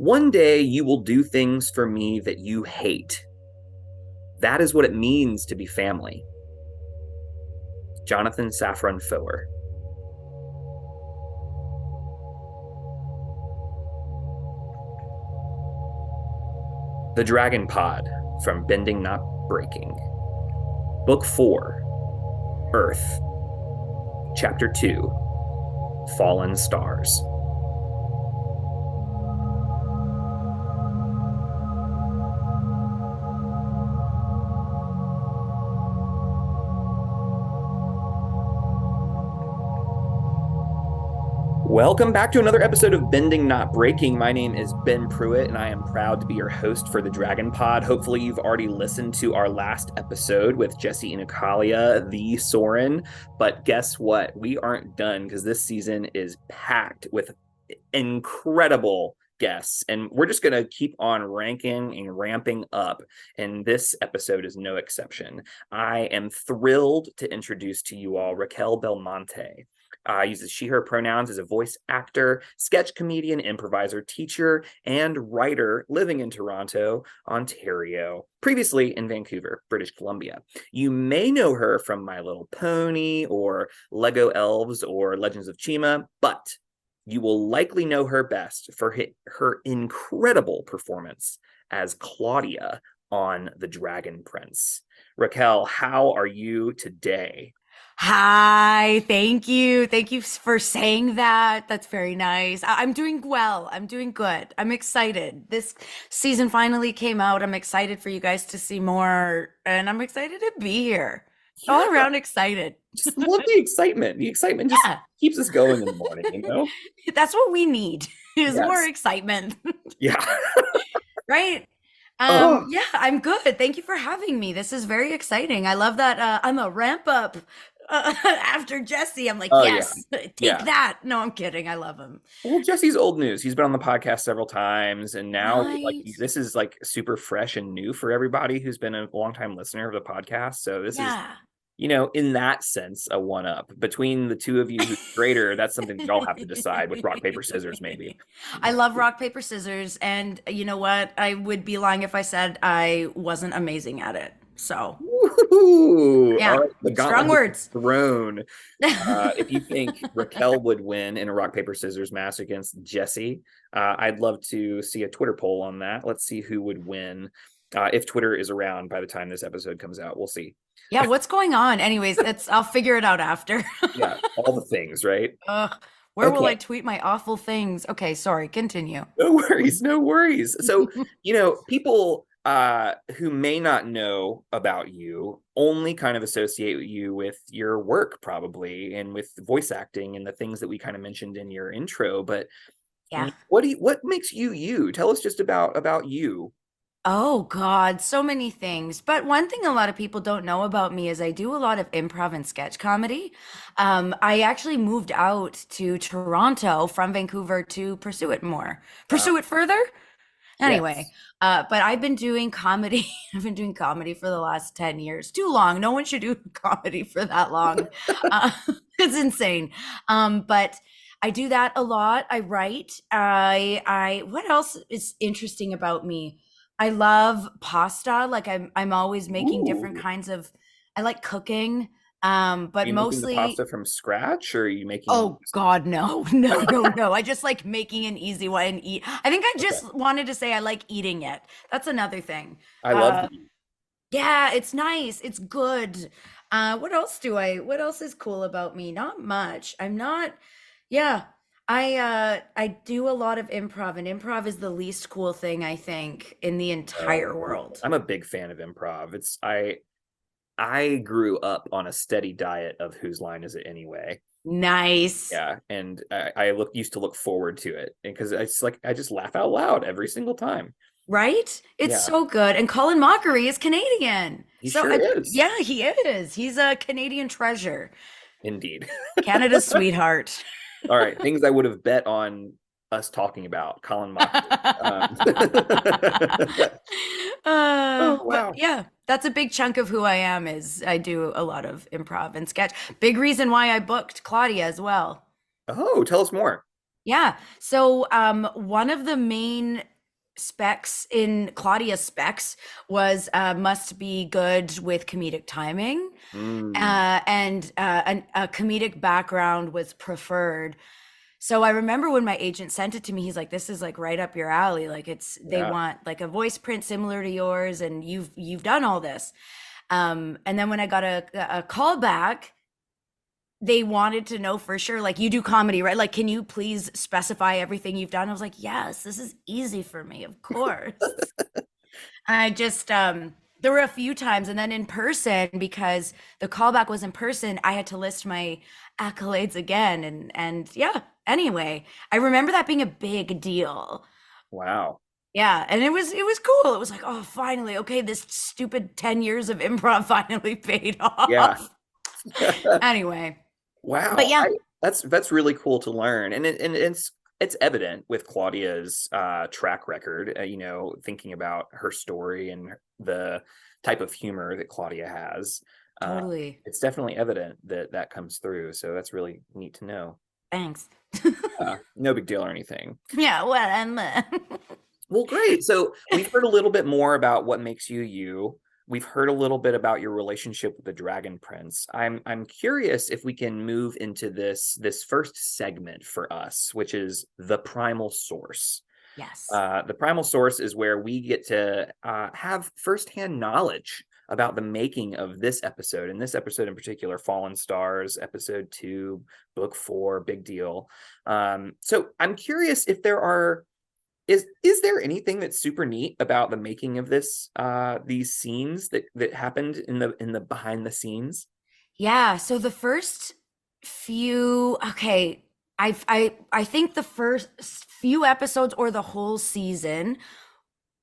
One day you will do things for me that you hate. That is what it means to be family. Jonathan Safran Foer. The Dragon Pod from Bending Not Breaking. Book 4, Earth. Chapter 2, Fallen Stars. Welcome back to another episode of Bending Not Breaking. My name is Ben Pruitt, and I am proud to be your host for the Dragon Pod. Hopefully, you've already listened to our last episode with Jesse and Akalia, the Soren. But guess what? We aren't done because this season is packed with incredible guests, and we're just going to keep on ranking and ramping up, and this episode is no exception. I am thrilled to introduce to you all Racquel Belmonte. Uses she, her pronouns, as a voice actor, sketch comedian, improviser, teacher, and writer living in Toronto, Ontario, previously in Vancouver, British Columbia. You may know her from My Little Pony or Lego Elves or Legends of Chima, but you will likely know her best for her incredible performance as Claudia on The Dragon Prince. Racquel, how are you today? Hi, thank you. Thank you for saying that. That's very nice. I'm doing well. I'm doing good. I'm excited. This season finally came out. I'm excited for you guys to see more, and I'm excited to be here. All Yeah, around excited. just love the excitement. The excitement just Yeah, keeps us going in the morning, you know? that's what we need is more Yes. excitement, Yeah. right? Oh, Yeah, I'm good. Thank you for having me. This is very exciting. I love that I'm a ramp up after Jesse. I'm like, oh yeah. yes, take Yeah. that. No, I'm kidding. I love him. Well, Jesse's old news. He's been on the podcast several times, and now like Right? this is like super fresh and new for everybody who's been a longtime listener of the podcast. So this is, Yeah. in that sense, a one up between the two of you. Who's greater? That's something that y'all have to decide with rock paper scissors, maybe. I love rock, paper, scissors. And you know what? I would be lying if I said I wasn't amazing at it. So, Woo-hoo! All yeah, right, the strong gauntlet has been words. thrown. If you think Racquel would win in a rock paper scissors match against Jesse, I'd love to see a Twitter poll on that. Let's see who would win. If Twitter is around by the time this episode comes out, we'll see. Yeah, what's going on? Anyways, I'll figure it out after. Yeah, all the things, right? Ugh, where will I Okay, tweet my awful things? Okay, sorry, continue. no worries, no worries. So, people who may not know about you only kind of associate you with your work, probably, and with voice acting and the things that we kind of mentioned in your intro. But Yeah. what makes you you? Tell us just about you. Oh God, so many things. But one thing a lot of people don't know about me is I do a lot of improv and sketch comedy. I actually moved out to Toronto from Vancouver to pursue it more, Uh, pursue it further. Anyway, yes, but I've been doing comedy. I've been doing comedy for the last 10 years. Too long. No one should do comedy for that long. Uh, it's insane. But I do that a lot. I write. What else is interesting about me? I love pasta. Like I'm always making different ooh. kinds of, I like cooking. Are But you making the mostly pasta from scratch, or are you making? oh God, no, no, no, no. I just like making an easy one and eat. I think I Okay, just wanted to say I like eating it. That's another thing. I love to Uh, eat. yeah, it's nice. It's good. What else is cool about me? Not much. I'm not, yeah. I do a lot of improv, and improv is the least cool thing I think in the entire world. I'm a big fan of improv. I grew up on a steady diet of Whose Line Is It Anyway? Nice. Yeah, and I used to look forward to it because it's like I just laugh out loud every single time. Right? It's Yeah, so good. And Colin Mockery is Canadian. he sure is. Yeah, he is. He's a Canadian treasure. Indeed. Canada's sweetheart. All right, things I would have bet on us talking about Colin Mockery. Oh But wow. yeah, that's a big chunk of who I am is I do a lot of improv and sketch. Big reason why I booked Claudia as well. Oh, tell us more. Yeah. So one of the main specs in Claudia's specs was must be good with comedic timing, Mm, and a comedic background was preferred. So I remember when my agent sent it to me, he's like, "This is like right up your alley. Like they yeah. want like a voice print similar to yours, and you've done all this." And then when I got a call back, they wanted to know for sure, like, you do comedy, right? Like, can you please specify everything you've done? I was like, yes, this is easy for me, of course. I just there were a few times, and then in person, because the callback was in person, I had to list my accolades again, and yeah. Anyway, I remember that being a big deal. Wow. Yeah, and it was cool. It was like, oh, finally, okay, this stupid 10 years of improv finally paid Yeah. off. Anyway, but Wow. yeah, That's really cool to learn. And it's evident with Claudia's track record, thinking about her story and the type of humor that Claudia has. Uh, totally. it's definitely evident that that comes through. So that's really neat to know. Thanks. No big deal or anything. Yeah, well, and Well, great. So we've heard a little bit more about what makes you you. We've heard a little bit about your relationship with the Dragon Prince. I'm curious if we can move into this first segment for us, which is the primal source. yes. The primal source is where we get to have firsthand knowledge about the making of this episode, and this episode in particular, Fallen Stars, episode 2, book 4, big deal. So I'm curious if there are is there anything that's super neat about the making of this these scenes that happened in the behind the scenes? Yeah, so the first few, okay, I think the first few episodes or the whole season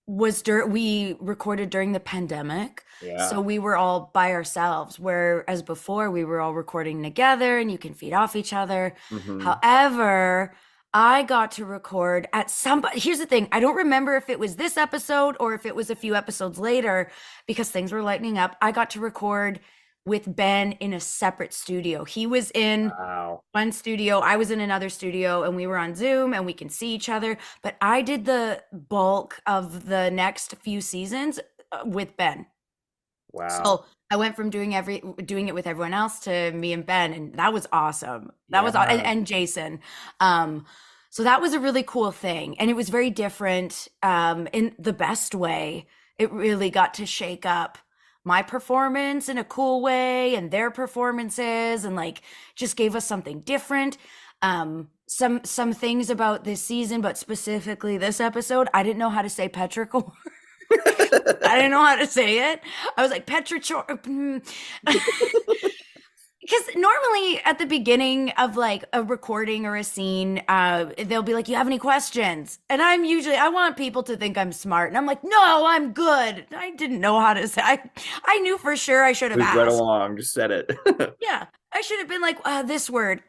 we recorded during the pandemic. Yeah. So we were all by ourselves, whereas before we were all recording together and you can feed off each other. Hmm. However, I got to record at some, here's the thing, I don't remember if it was this episode or if it was a few episodes later, because things were lightening up. I got to record with Ben in a separate studio. He was in Wow. one studio, I was in another studio, and we were on Zoom and we can see each other. But I did the bulk of the next few seasons with Ben. Wow. So I went from doing it with everyone else to me and Ben, and that was awesome. That was Yeah. and Jason. Um, so that was a really cool thing, and it was very different in the best way. It really got to shake up my performance in a cool way, and their performances, and like just gave us something different. Some things about this season, but specifically this episode, I didn't know how to say petrichor. I didn't know how to say it. I was like petrichor. Because normally at the beginning of like a recording or a scene, they'll be like, "You have any questions?" And I want people to think I'm smart, and I'm like, "No, I'm good." I didn't know how to say. I knew for sure I should have Moved right asked. along, just said it. Yeah, I should have been like, this word,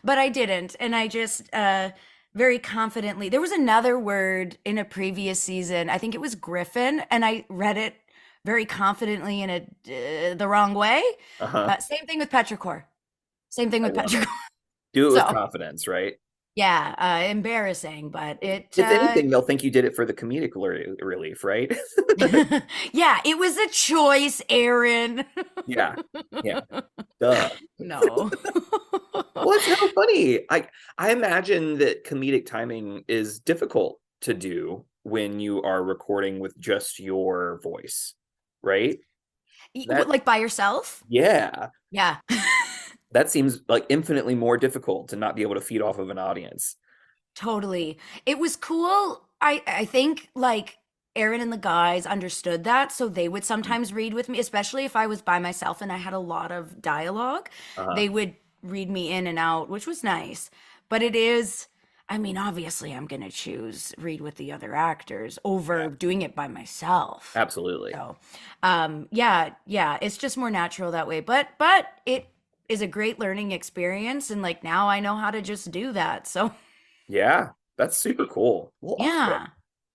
but I didn't. And I just very confidently, there was another word in a previous season. I think it was Griffin, and I read it very confidently in the wrong way. Uh-huh. Same thing with petrichor. Same thing I with love it. petrichor. Do it with So, confidence, right? yeah, embarrassing, but it If anything, they'll think you did it for the comedic relief, right? yeah, it was a choice, Aaron. Yeah. Yeah. Duh. No. Well, it's so funny. I imagine that comedic timing is difficult to do when you are recording with just your voice, right? That Like by yourself? yeah, Yeah. that seems like infinitely more difficult to not be able to feed off of an audience. Totally. It was cool. I think like Aaron and the guys understood that, so they would sometimes read with me, especially if I was by myself and I had a lot of dialogue. Uh-huh. They would read me in and out, which was nice. But it is, I mean, obviously I'm gonna choose read with the other actors over Yeah, doing it by myself. absolutely. So, yeah, yeah, it's just more natural that way. But it is a great learning experience, and like now I know how to just do that. So, Yeah, that's super cool. Well, awesome. yeah.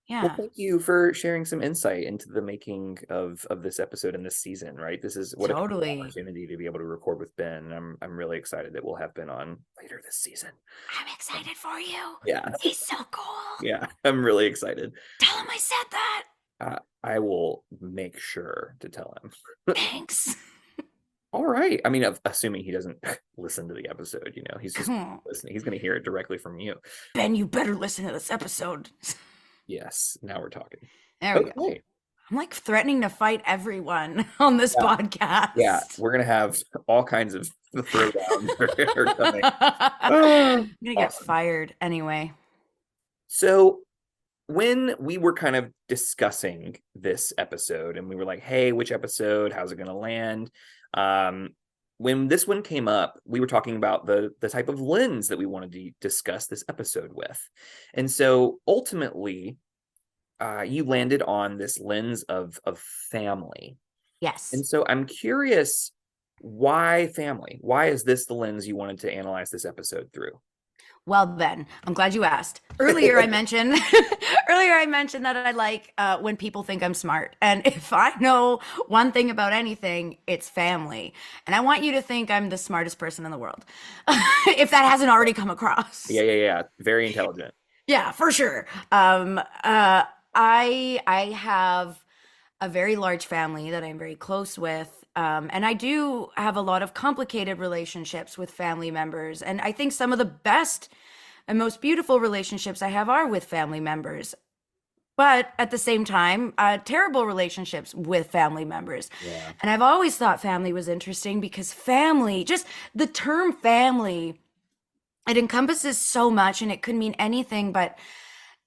Well, Yeah, thank you for sharing some insight into the making of this episode and this season, right? This is what a cool totally. opportunity to be able to record with Ben. I'm really excited that we'll have Ben on later this season. I'm excited for you. Yeah. He's so cool. Yeah, I'm really excited. Tell him I said that. I will make sure to tell him. Thanks. All right. I mean, assuming he doesn't listen to the episode, he's just listening. He's going to hear it directly from you. Ben, you better listen to this episode. Yes. Now we're talking. There we go. I'm like threatening to fight everyone on this podcast. Yeah, we're gonna have all kinds of throwdowns are coming. I'm gonna get fired anyway. So when we were kind of discussing this episode and we were like, hey, which episode? How's it gonna land? When this one came up, we were talking about the type of lens that we wanted to discuss this episode with. And so ultimately, you landed on this lens of family. Yes. And so I'm curious, why family? Why is this the lens you wanted to analyze this episode through? Well, Ben, I'm glad you asked. Earlier, I mentioned that I like when people think I'm smart, and if I know one thing about anything, it's family. And I want you to think I'm the smartest person in the world, if that hasn't already come across. Yeah. Very intelligent. Yeah, for sure. I have a very large family that I'm very close with. And I do have a lot of complicated relationships with family members. And I think some of the best and most beautiful relationships I have are with family members. But at the same time, terrible relationships with family members. Yeah. And I've always thought family was interesting because family, just the term family, it encompasses so much and it could mean anything, but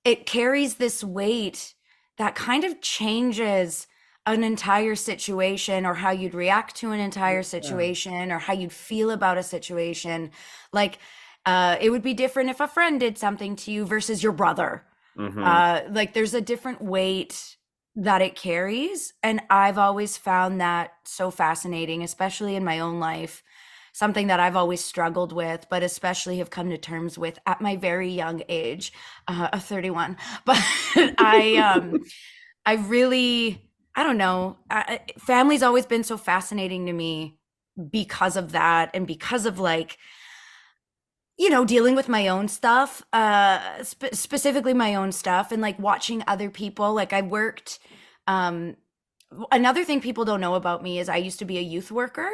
it carries this weight that kind of changes an entire situation or how you'd react to an entire situation or how you'd feel about a situation. Like it would be different if a friend did something to you versus your brother. Like there's a different weight that it carries. And I've always found that so fascinating, especially in my own life. Something that I've always struggled with, but especially have come to terms with at my very young age of 31. But I really, I don't know. Family's always been so fascinating to me because of that and because of like, dealing with my own stuff, specifically my own stuff and like watching other people. Like I worked, another thing people don't know about me is I used to be a youth worker.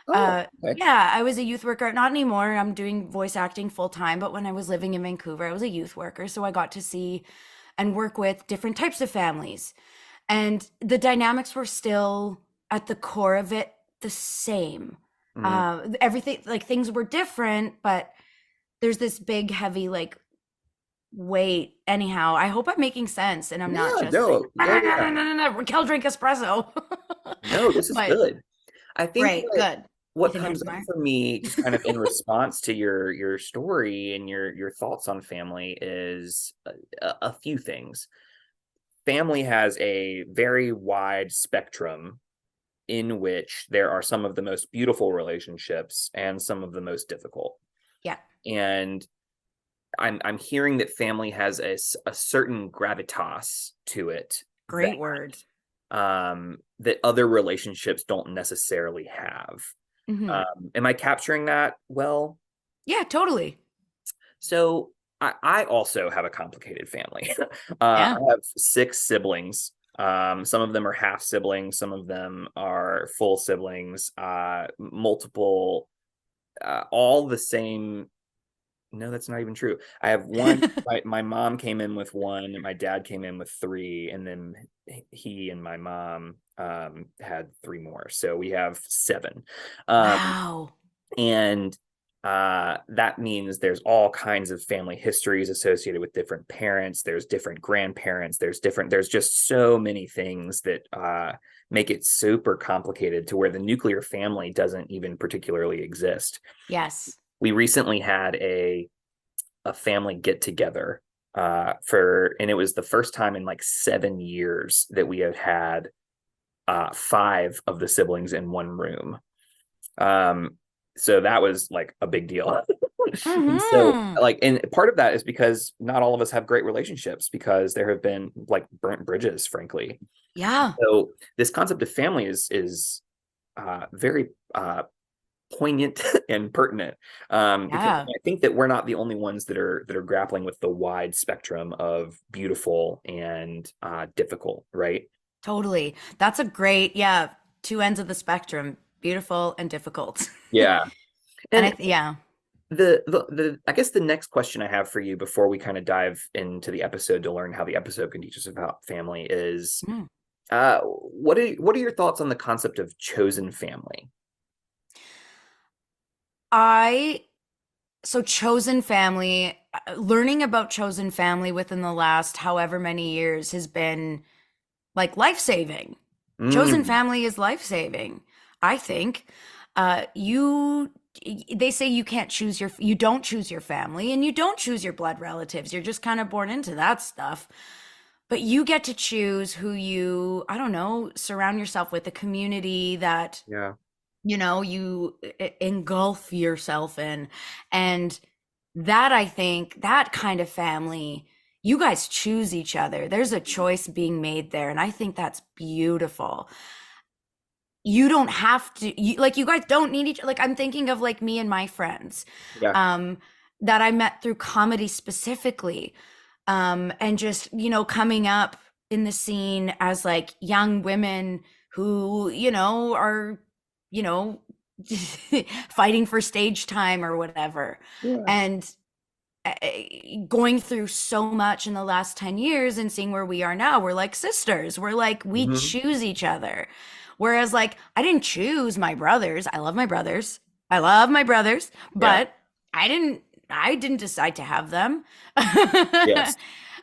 Okay. Yeah, I was a youth worker. Not anymore. I'm doing voice acting full time, but when I was living in Vancouver, I was a youth worker. So I got to see and work with different types of families. And the dynamics were still at the core of it the same. Everything, like things were different, but there's this big, heavy, like weight. Anyhow, I hope I'm making sense and I'm not just no, Raquel drink espresso. No, this is good. I think Right, good. What comes up for me, just kind of in response to your story and your thoughts on family, is a few things. Family has a very wide spectrum in which there are some of the most beautiful relationships and some of the most difficult. Yeah. And I'm hearing that family has a certain gravitas to it. Great word. That other relationships don't necessarily have. Am I capturing that well? Yeah, totally. So I also have a complicated family. I have 6 siblings. Some of them are half siblings. Some of them are full siblings. Multiple, all the same. No, that's not even true. I have one. my mom came in with 1, and my dad came in with 3, and then he and my mom had 3 more. So we have 7. Wow. And that means there's all kinds of family histories associated with different parents. There's different grandparents. There's just so many things that make it super complicated to where the nuclear family doesn't even particularly exist. Yes. We recently had a family get together and it was the first time in like 7 years that we have had 5 of the siblings in one room. So that was like a big deal. And so, Mm-hmm. like, and part of that is because not all of us have great relationships because there have been like burnt bridges, frankly. Yeah. So this concept of family is very poignant and pertinent, because Yeah. I think that we're not the only ones that are grappling with the wide spectrum of beautiful and difficult, right? Totally. That's a great, yeah, two ends of the spectrum, beautiful and difficult. Yeah. And And yeah. the I guess the next question I have for you before we kind of dive into the episode to learn how the episode can teach us about family is Mm. what are your thoughts on the concept of chosen family? I So chosen family, learning about chosen family within the last however many years has been like life-saving. Chosen Mm, family is life-saving, I think. You They say you don't choose your family and you don't choose your blood relatives. You're just kind of born into that stuff. But you get to choose who you, I don't know, surround yourself with, a community that yeah. you engulf yourself in. And that, I think, that kind of family, you guys choose each other. There's a choice being made there. And I think that's beautiful. You don't have to, like, you guys don't need each, like, I'm thinking of like me and my friends, Yeah. um, that I met through comedy specifically. And just, coming up in the scene as like young women who, are, you know, fighting for stage time or whatever. Yeah. And going through so much in the last 10 years and seeing where we are now, we're like sisters. We're like, we Hmm. choose each other. Whereas, like, I didn't choose my brothers. I love my brothers. I love my brothers, Yeah. but I didn't decide to have them. Yes.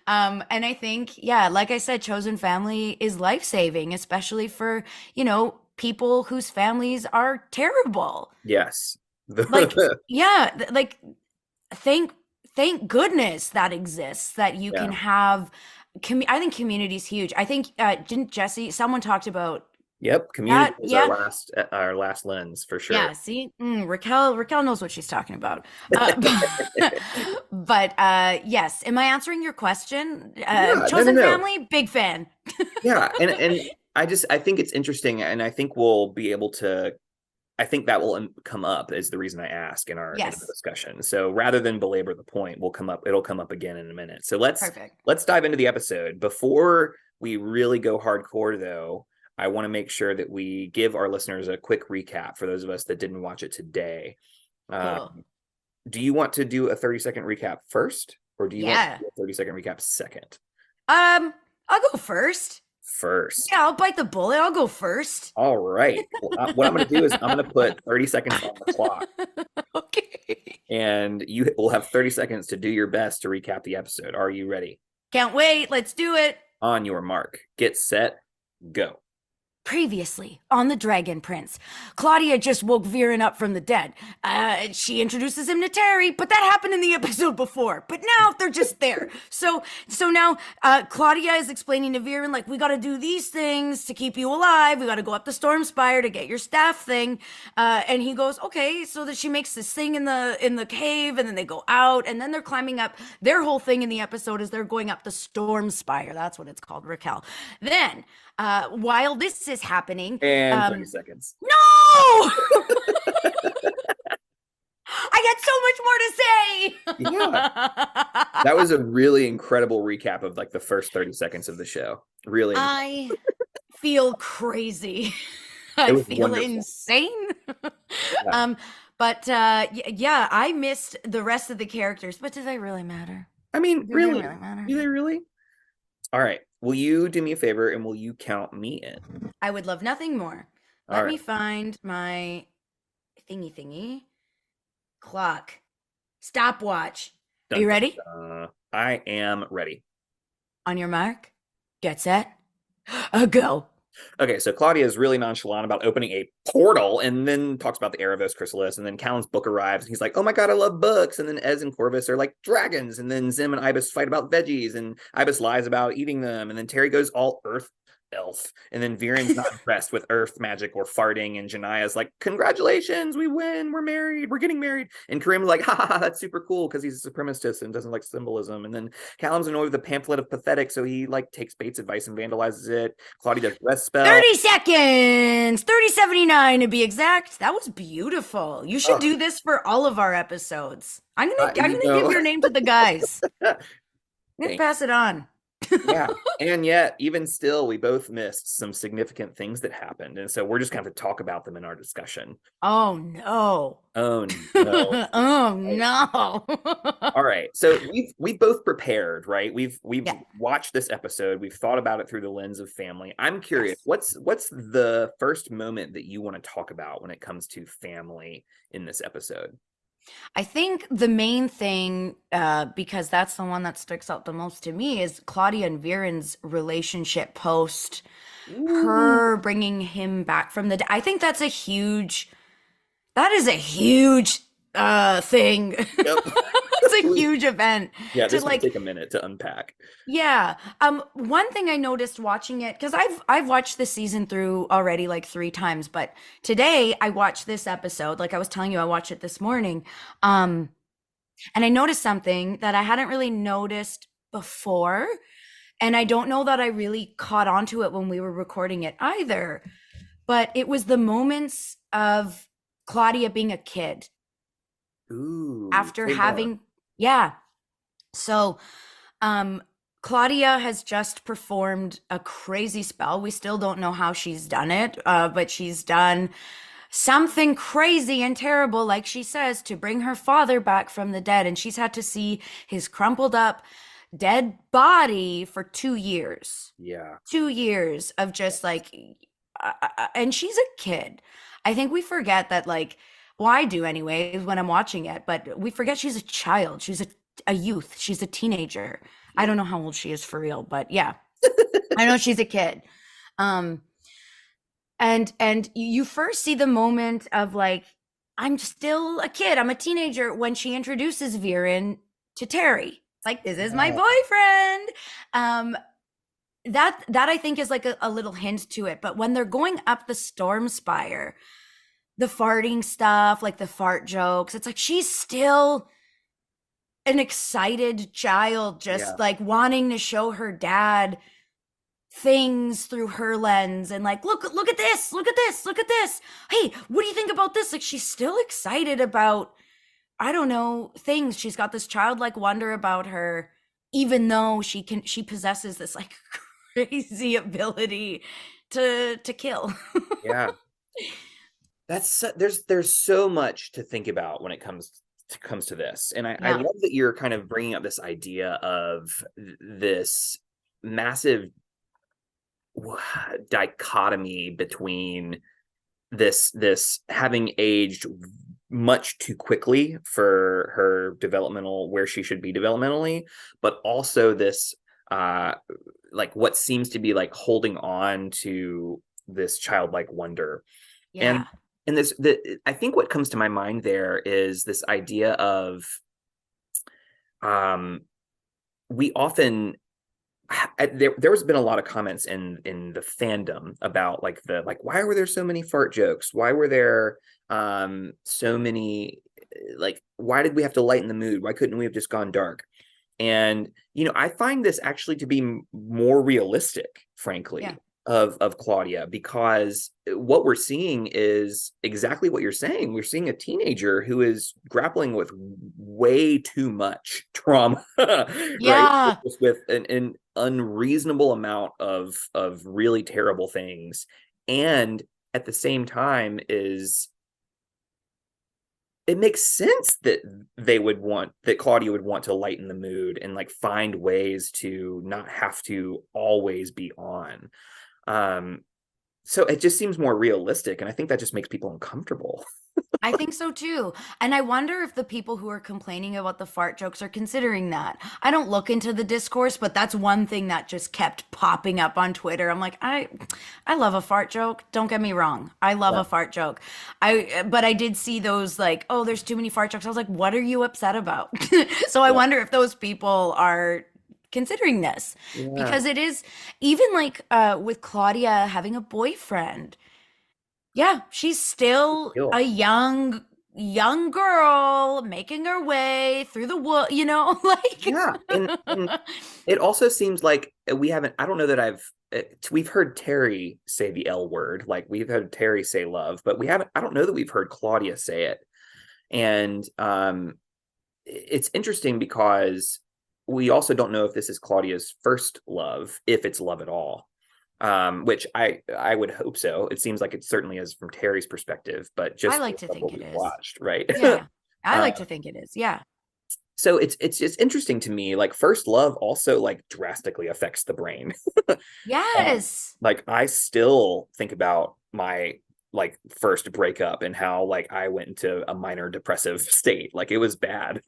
And I think, yeah, like I said, chosen family is life-saving, especially for, people whose families are terrible. Yes. Like, yeah, like, thank thank goodness that exists, that you can Yeah. have I think community's huge. I think didn't Jesse someone talked about Yep. Community that? is Yeah. our last lens for sure. Yeah, see, Raquel knows what she's talking about. But yes, am I answering your question? Yeah. No. No. Chosen No. family, big fan. Yeah. And I think it's interesting, and I think we'll be able to. I think that will come up is the reason I ask in our Yes, discussion. So rather than belabor the point, it'll come up again in a minute. So perfect. let's dive into the episode. Before we really go hardcore, though, I want to make sure that we give our listeners a quick recap for those of us that didn't watch it today. Um, Cool. do you want to do a 30-second recap first, or do you want to Yeah. do a 30-second recap second? I'll go first. First. Yeah, I'll bite the bullet. I'll go first. All right. Well, what I'm going to do is I'm going to put 30 seconds on the clock, Okay. and you will have 30 seconds to do your best to recap the episode. Are you ready? Can't wait. Let's do it. On your mark, get set, go. Previously on The Dragon Prince, Claudia just woke Viren up from the dead. She introduces him to Terry, but that happened in the episode before. But now they're just there. So now Claudia is explaining to Viren, like, we got to do these things to keep you alive. We got to go up the storm spire to get your staff thing. And he goes, okay. So that she makes this thing in the cave, and then they go out, and then they're climbing up. Their whole thing in the episode is they're going up the storm spire. That's what it's called, Raquel. Then while this is happening, And 30 seconds. no! I got so much more Yeah. to That say. was a really incredible recap of like the first 30 seconds of the show. Really incredible. I feel crazy. It I was feel wonderful. insane. Yeah. um, but yeah, I missed the rest of the characters. But do they really matter? I mean, Do they really? really matter? Do they really? All right. Will you do me a favor and will you count me in? I would love nothing more. All Let right. me find my thingy clock. Stopwatch. Are Dun, you dun, ready? dun. I am ready. On your mark, get set, go. Okay, so Claudia is really nonchalant about opening a portal, and then talks about the Erebos chrysalis, and then Callum's book arrives and he's like, oh my god, I love books. And then Ez and Corvus are like dragons, and then Zim and Ibis fight about veggies, and Ibis lies about eating them, and then Terry goes all earth elf, and then Viren's not impressed with earth magic or farting, and Jania's like, congratulations, we win, we're married, we're getting married, and Karim's like, ha ha ha, that's super cool because he's a supremacist and doesn't like symbolism. And then Callum's annoyed with the pamphlet of pathetic, so he like takes Bates' advice and vandalizes it. Claudia does rest spell. 30 seconds, 3079 to be exact. That was beautiful. You should do this for all of our episodes. I'm gonna give your name to the guys. I'm gonna pass it on. Yeah. And yet, even still, we both missed some significant things that happened. And so we're just going to talk about them in our discussion. Oh, no. Oh, no. Oh, no. All right. So we've both prepared, right? We've watched this episode. We've thought about it through the lens of family. I'm curious, what's the first moment that you want to talk about when it comes to family in this episode? I think the main thing, because that's the one that sticks out the most to me, is Claudia and Viren's relationship post her bringing him back from the dead. I think that is a huge thing. Yep. It's a huge event. Yeah, this might take a minute to unpack. Yeah. One thing I noticed watching it, because I've watched this season through already like 3 times, but today I watched this episode. Like I was telling you, I watched it this morning. And I noticed something that I hadn't really noticed before. And I don't know that I really caught on to it when we were recording it either. But it was the moments of Claudia being a kid. Ooh. After having, yeah. So, Claudia has just performed a crazy spell. We still don't know how she's done it, but she's done something crazy and terrible, like she says, to bring her father back from the dead. And she's had to see his crumpled up, dead body for 2 years. Yeah. 2 years of just like, and she's a kid. I think we forget that, like, well, I do anyway when I'm watching it, but we forget she's a child. She's a youth. She's a teenager. I don't know how old she is for real, but yeah, I know she's a kid. And you first see the moment of like, I'm still a kid. I'm a teenager when she introduces Viren to Terry. It's like, this is my boyfriend. That I think is like a little hint to it. But when they're going up the storm spire, the farting stuff, like the fart jokes, it's like she's still an excited child, just like wanting to show her dad things through her lens and like, look at this, look at this, look at this. Hey, what do you think about this? Like she's still excited about, I don't know, things. She's got this childlike wonder about her, even though she possesses this like crazy ability to kill. Yeah. That's there's so much to think about when it comes to this. And I love that you're kind of bringing up this idea of this massive dichotomy between this having aged much too quickly for her developmental, where she should be developmentally, but also this like what seems to be like holding on to this childlike wonder. And I think what comes to my mind there is this idea of we often there has been a lot of comments in the fandom about like why were there so many fart jokes? Why were there so many, like, why did we have to lighten the mood? Why couldn't we have just gone dark? And I find this actually to be more realistic, frankly. Yeah. Of Claudia, because what we're seeing is exactly what you're saying. We're seeing a teenager who is grappling with way too much trauma, right? Just with an unreasonable amount of really terrible things, and at the same time it makes sense that Claudia would want to lighten the mood and like find ways to not have to always be on. So it just seems more realistic, and I think that just makes people uncomfortable. I think so too. And I wonder if the people who are complaining about the fart jokes are considering that. I don't look into the discourse, but that's one thing that just kept popping up on Twitter. I'm like, I love a fart joke. Don't get me wrong. I love Yeah. a fart joke. But I did see those like, oh, there's too many fart jokes. I was like, what are you upset about? So I Yeah. wonder if those people are considering this Yeah. because it is even like with Claudia having a boyfriend. Yeah, she's still a Deal. young girl making her way through the wood, like Yeah. And it also seems like we haven't, I don't know that we've heard Terry say the L word, like we've heard Terry say love, but we haven't, I don't know that we've heard Claudia say it. And it's interesting because we also don't know if this is Claudia's first love, if it's love at all. Which I would hope so. It seems like it certainly is from Terry's perspective, but I just like to of what think it we've is. watched, right? Yeah. I uh, like to think it is. Yeah. so it's just interesting to me. Like first love also like drastically affects the brain. Um, Yes. like I still think about my like first breakup and how like I went into a minor depressive state. Like it was bad.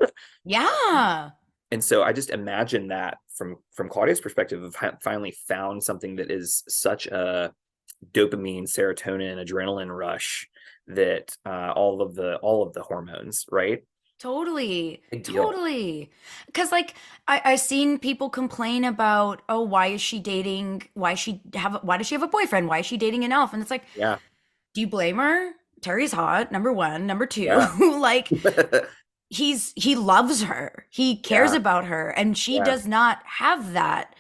Yeah. And so I just imagine that from Claudia's perspective of finally found something that is such a dopamine, serotonin, adrenaline rush that all of the hormones, right? Totally. Big deal. Totally. Because like I seen people complain about, oh, why is she dating? Why does she have a boyfriend? Why is she dating an elf? And it's like, Yeah. do you blame her? Terry's hot, number one. Number two, Yeah. like he loves her. He cares Yeah. about her, and she Yeah. does not have that.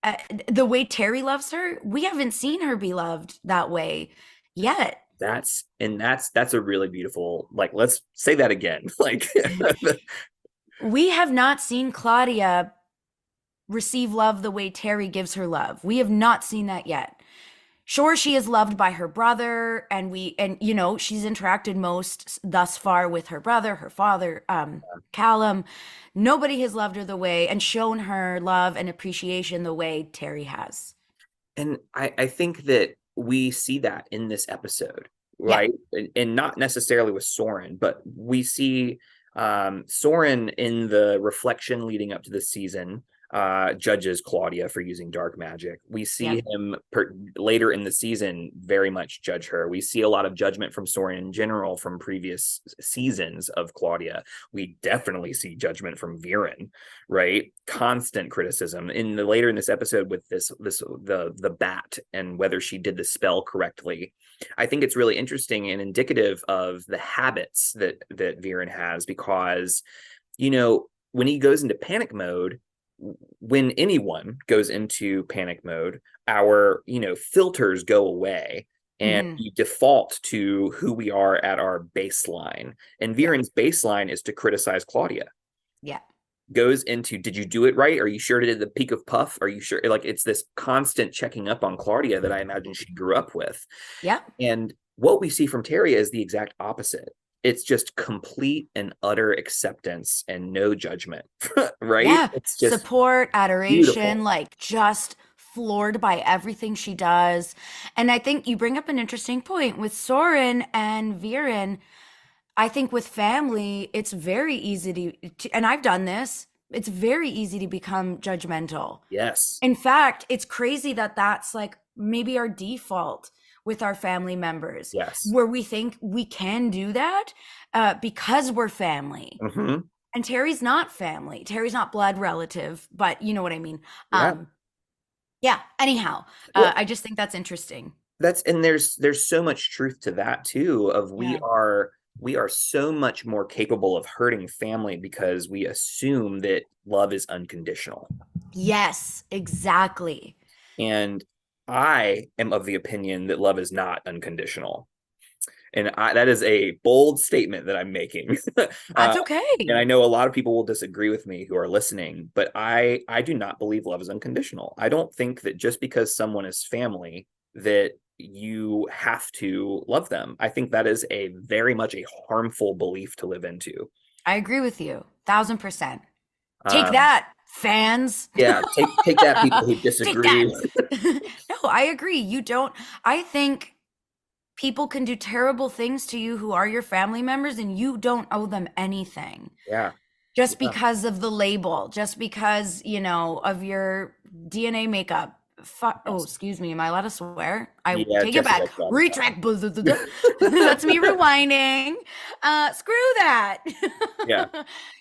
Uh, the way Terry loves her, we haven't seen her be loved that way yet. That's a really beautiful, like let's say that again. Like We have not seen Claudia receive love the way Terry gives her love. We have not seen that yet. Sure, she is loved by her brother, and she's interacted most thus far with her brother, her father, Callum. Nobody has loved her the way and shown her love and appreciation the way Terry has. and I think that we see that in this episode, Yeah, right? And not necessarily with Soren, but we see Soren in the reflection leading up to the season judges Claudia for using dark magic. We yeah, see him later in the season very much judge her. We see a lot of judgment from Soren in general from previous seasons of Claudia. We definitely see judgment from Viren, right? Constant criticism in the later in this episode with the bat and whether she did the spell correctly. I think it's really interesting and indicative of the habits that Viren has because when he goes into panic mode, when anyone goes into panic mode, our filters go away and hmm, we default to who we are at our baseline. And yeah, Viren's baseline is to criticize Claudia. yeah, Goes into, did you do it right? Are you sure it did the peak of puff? Are you sure? Like it's this constant checking up on Claudia that I imagine she grew up with. yeah, And what we see from Terry is the exact opposite. It's just complete and utter acceptance and no judgment, right? yeah. It's just Support, adoration, beautiful. like just floored by everything she does. And I think you bring up an interesting point with Soren and Viren. I think with family, it's very easy and I've done this, it's very easy to become judgmental. Yes. In fact, it's crazy that that's like maybe our default with our family members, Yes. where we think we can do that because we're family. Mm-hmm. And Terry's not family. Terry's not blood relative, but you know what I mean. Yeah. Yeah. Anyhow, Well, I just think that's interesting. and there's so much truth to that too, of Yeah. we are so much more capable of hurting family because we assume that love is unconditional. Yes, exactly. And I am of the opinion that love is not unconditional. And that is a bold statement that I'm making. uh, That's and I okay. know a lot of people will disagree with me who are listening, but I do not believe love is unconditional. I don't think that just because someone is family that you have to love them. I think that is a very much a harmful belief to live into. I agree with you. 1000%. Take Um, that, fans. yeah, take that, people who Take that. disagree. No, I agree. You don't. I think people can do terrible things to you who are your family members and you don't owe them anything Yeah. just Yeah. because of the label, just because, of your DNA makeup. Oh, Yes. excuse me. Am I allowed to swear? I Yeah, take it Jesse back. does that all Retract. the That's me time. rewinding. Screw that. Yeah.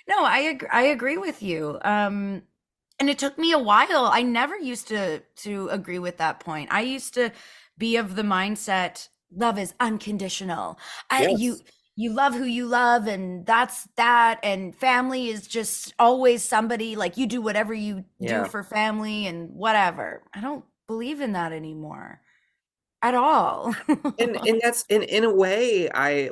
No, I agree with you. And it took me a while. I never used to agree with that point. I used to be of the mindset love is unconditional. I you Yes. you love who you love and that's that, and family is just always somebody, like you do whatever you do Yeah. for family and whatever. I don't believe in that anymore at all. And that's in a way I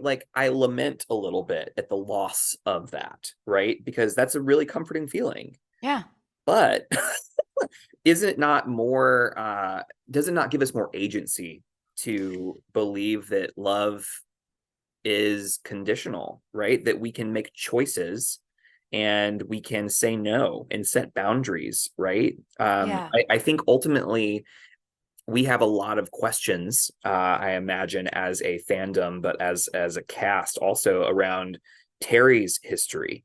lament a little bit at the loss of that, right? Because that's a really comforting feeling. Yeah. But is it not more does it not give us more agency to believe that love is conditional, right? That we can make choices and we can say no and set boundaries, right? Yeah. I think ultimately we have a lot of questions, I imagine, as a fandom, but as a cast also around Terry's history.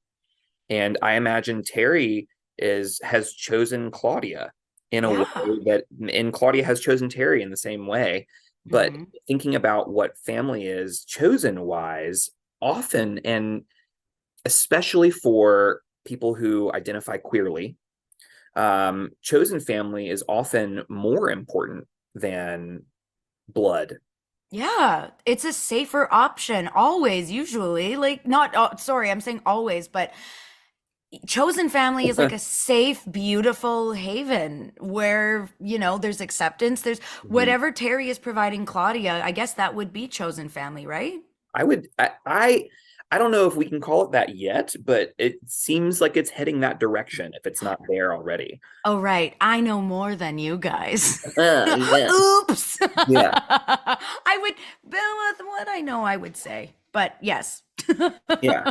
And I imagine Terry has chosen Claudia in a way Yeah. that, and Claudia has chosen Terry in the same way. But Hmm. thinking about what family is chosen wise, often, and especially for people who identify queerly, chosen family is often more important than blood. Yeah, it's a safer option always, usually. Like, not, sorry, I'm saying always, but chosen family is like a safe, beautiful haven where, there's acceptance. There's Mhm. whatever Terry is providing Claudia, I guess that would be chosen family, right? I would I don't know if we can call it that yet, but it seems like it's heading that direction if it's not there already. Oh, right. I know more than you guys. Yeah. Oops. Yeah. I would, with what I know, I would say, but yes. Yeah.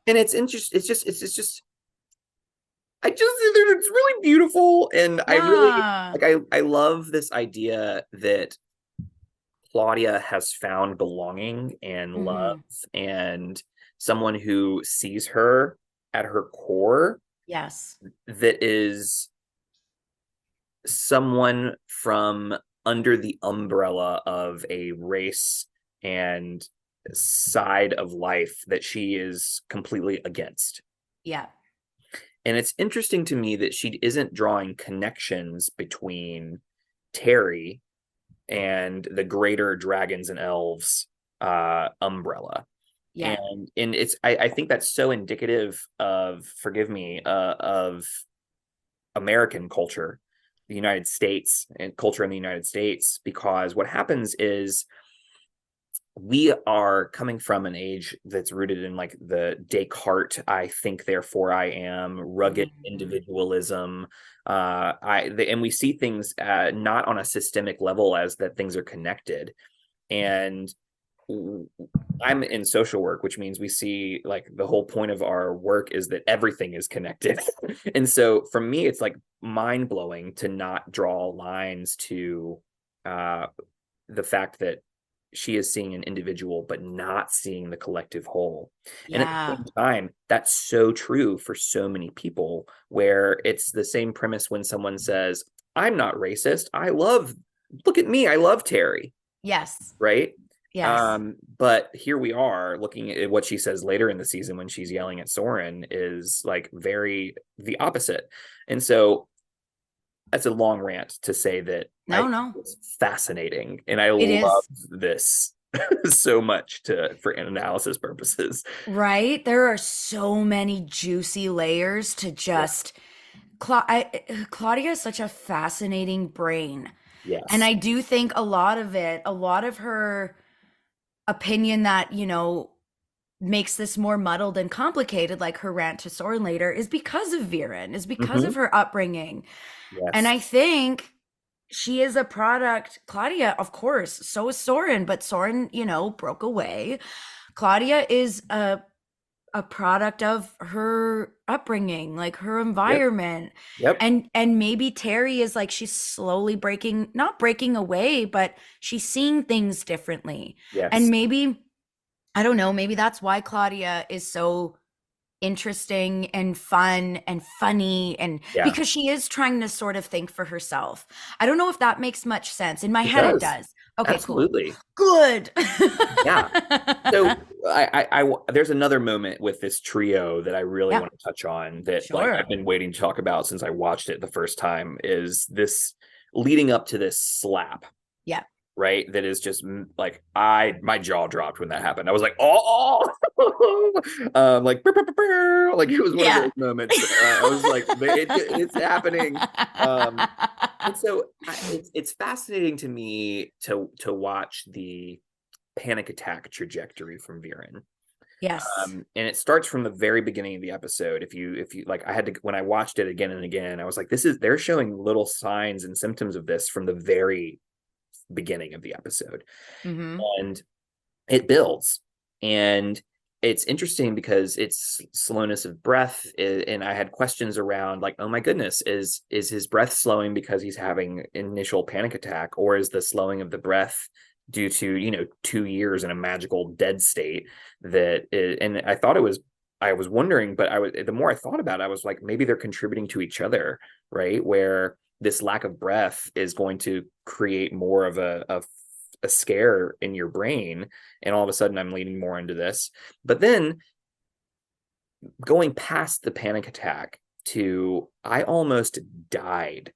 And it's interesting. It's just it's really beautiful. And I really Yeah. I love this idea that Claudia has found belonging and love Hmm. and someone who sees her at her core, Yes. that is someone from under the umbrella of a race and side of life that she is completely against. Yeah. And it's interesting to me that she isn't drawing connections between Terry and the greater dragons and elves umbrella. Yeah. And I think that's so indicative of, forgive me, of American culture, the United States, and culture in the United States, because what happens is we are coming from an age that's rooted in like the Descartes, I think, therefore I am, rugged Mhm. individualism. And we see things not on a systemic level as that things are connected. And I'm in social work, which means we see like the whole point of our work is that everything is connected. And so for me, it's like mind blowing to not draw lines to uh, the fact that she is seeing an individual but not seeing the collective whole. And at the Yeah. same time, that's so true for so many people, where it's the same premise when someone says, I'm not racist. Look at me. I love Terry, Yes. right? Yes. But here we are looking at what she says later in the season when she's yelling at Soren is like very the opposite. And so that's a long rant to say that I No, think no. it's fascinating and I It love is. this so much to for analysis purposes. Right? There are so many juicy layers to Yeah. just Claudia is such a fascinating brain. And Yes. I do think a lot of her opinion that, makes this more muddled and complicated, like her rant to Soren later, is because of Viren, is because Hmm. of her upbringing. And Yes. I think she is a product. Claudia, of course, so is Soren, but Soren, broke away. Claudia is a a product of her upbringing, like her Yep. environment. Yep. And maybe Terry is like she's slowly breaking, not breaking away, but she's seeing things differently. And Yes. maybe, I don't know, maybe that's why Claudia is so interesting and fun and funny, and Yeah. because she is trying to sort of think for herself. I don't know if that makes much sense. In my It head it does. does. Okay, cool. Absolutely. Good. Yeah. So there's another moment with this trio that I really Yeah, want to touch on that like I've sure. been waiting to talk about since I watched it the first time is this leading up to this slap, Yeah. right? That is just like my jaw dropped when that happened. I was like, oh, like like it was one of Yeah. those moments. I was like, it's happening. And so it's fascinating to me to watch the panic attack trajectory from Viren. Yes. And it starts from the very beginning of the episode. If you like, I had to when I watched it again and again, I was like, they're showing little signs and symptoms of this from the very beginning of the episode, Mhm. and it builds. And it's interesting because it's slowness of breath, and I had questions around like, oh my goodness, is his breath slowing because he's having initial panic attack, or is the slowing of the breath due to 2 years in a magical dead state and I was wondering, but the more I thought about it, I was like, maybe they're contributing to each other, right? Where this lack of breath is going to create more of a scare in your brain, and all of a sudden I'm leaning more into this. But then going past the panic attack to I almost died,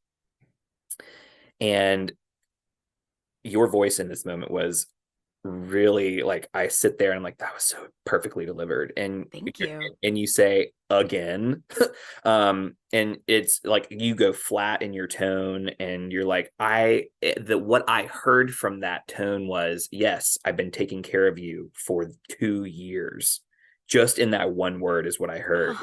and your voice in this moment was really like, I sit there and I'm like, that was so perfectly delivered. Thank you. And you say again, and it's like you go flat in your tone, and you're like, what I heard from that tone was, yes, I've been taking care of you for 2 years. Just in that one word is what I heard.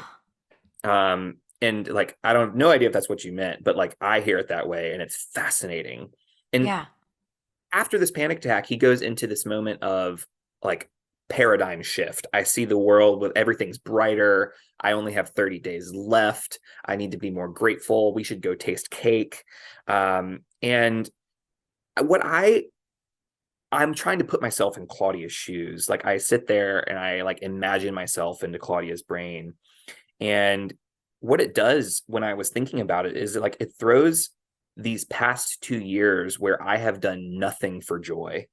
And like, I don't no idea if that's what you meant, but like I hear it that way, and it's fascinating. And Yeah. after this panic attack, he goes into this moment of like paradigm shift. I see the world with everything's brighter. I only have 30 days left. I need to be more grateful. We should go taste cake. And what I'm trying to put myself in Claudia's shoes. Like, I sit there and I like imagine myself into Claudia's brain. And what it does when I was thinking about it is like it throws these past 2 years where I have done nothing for joy,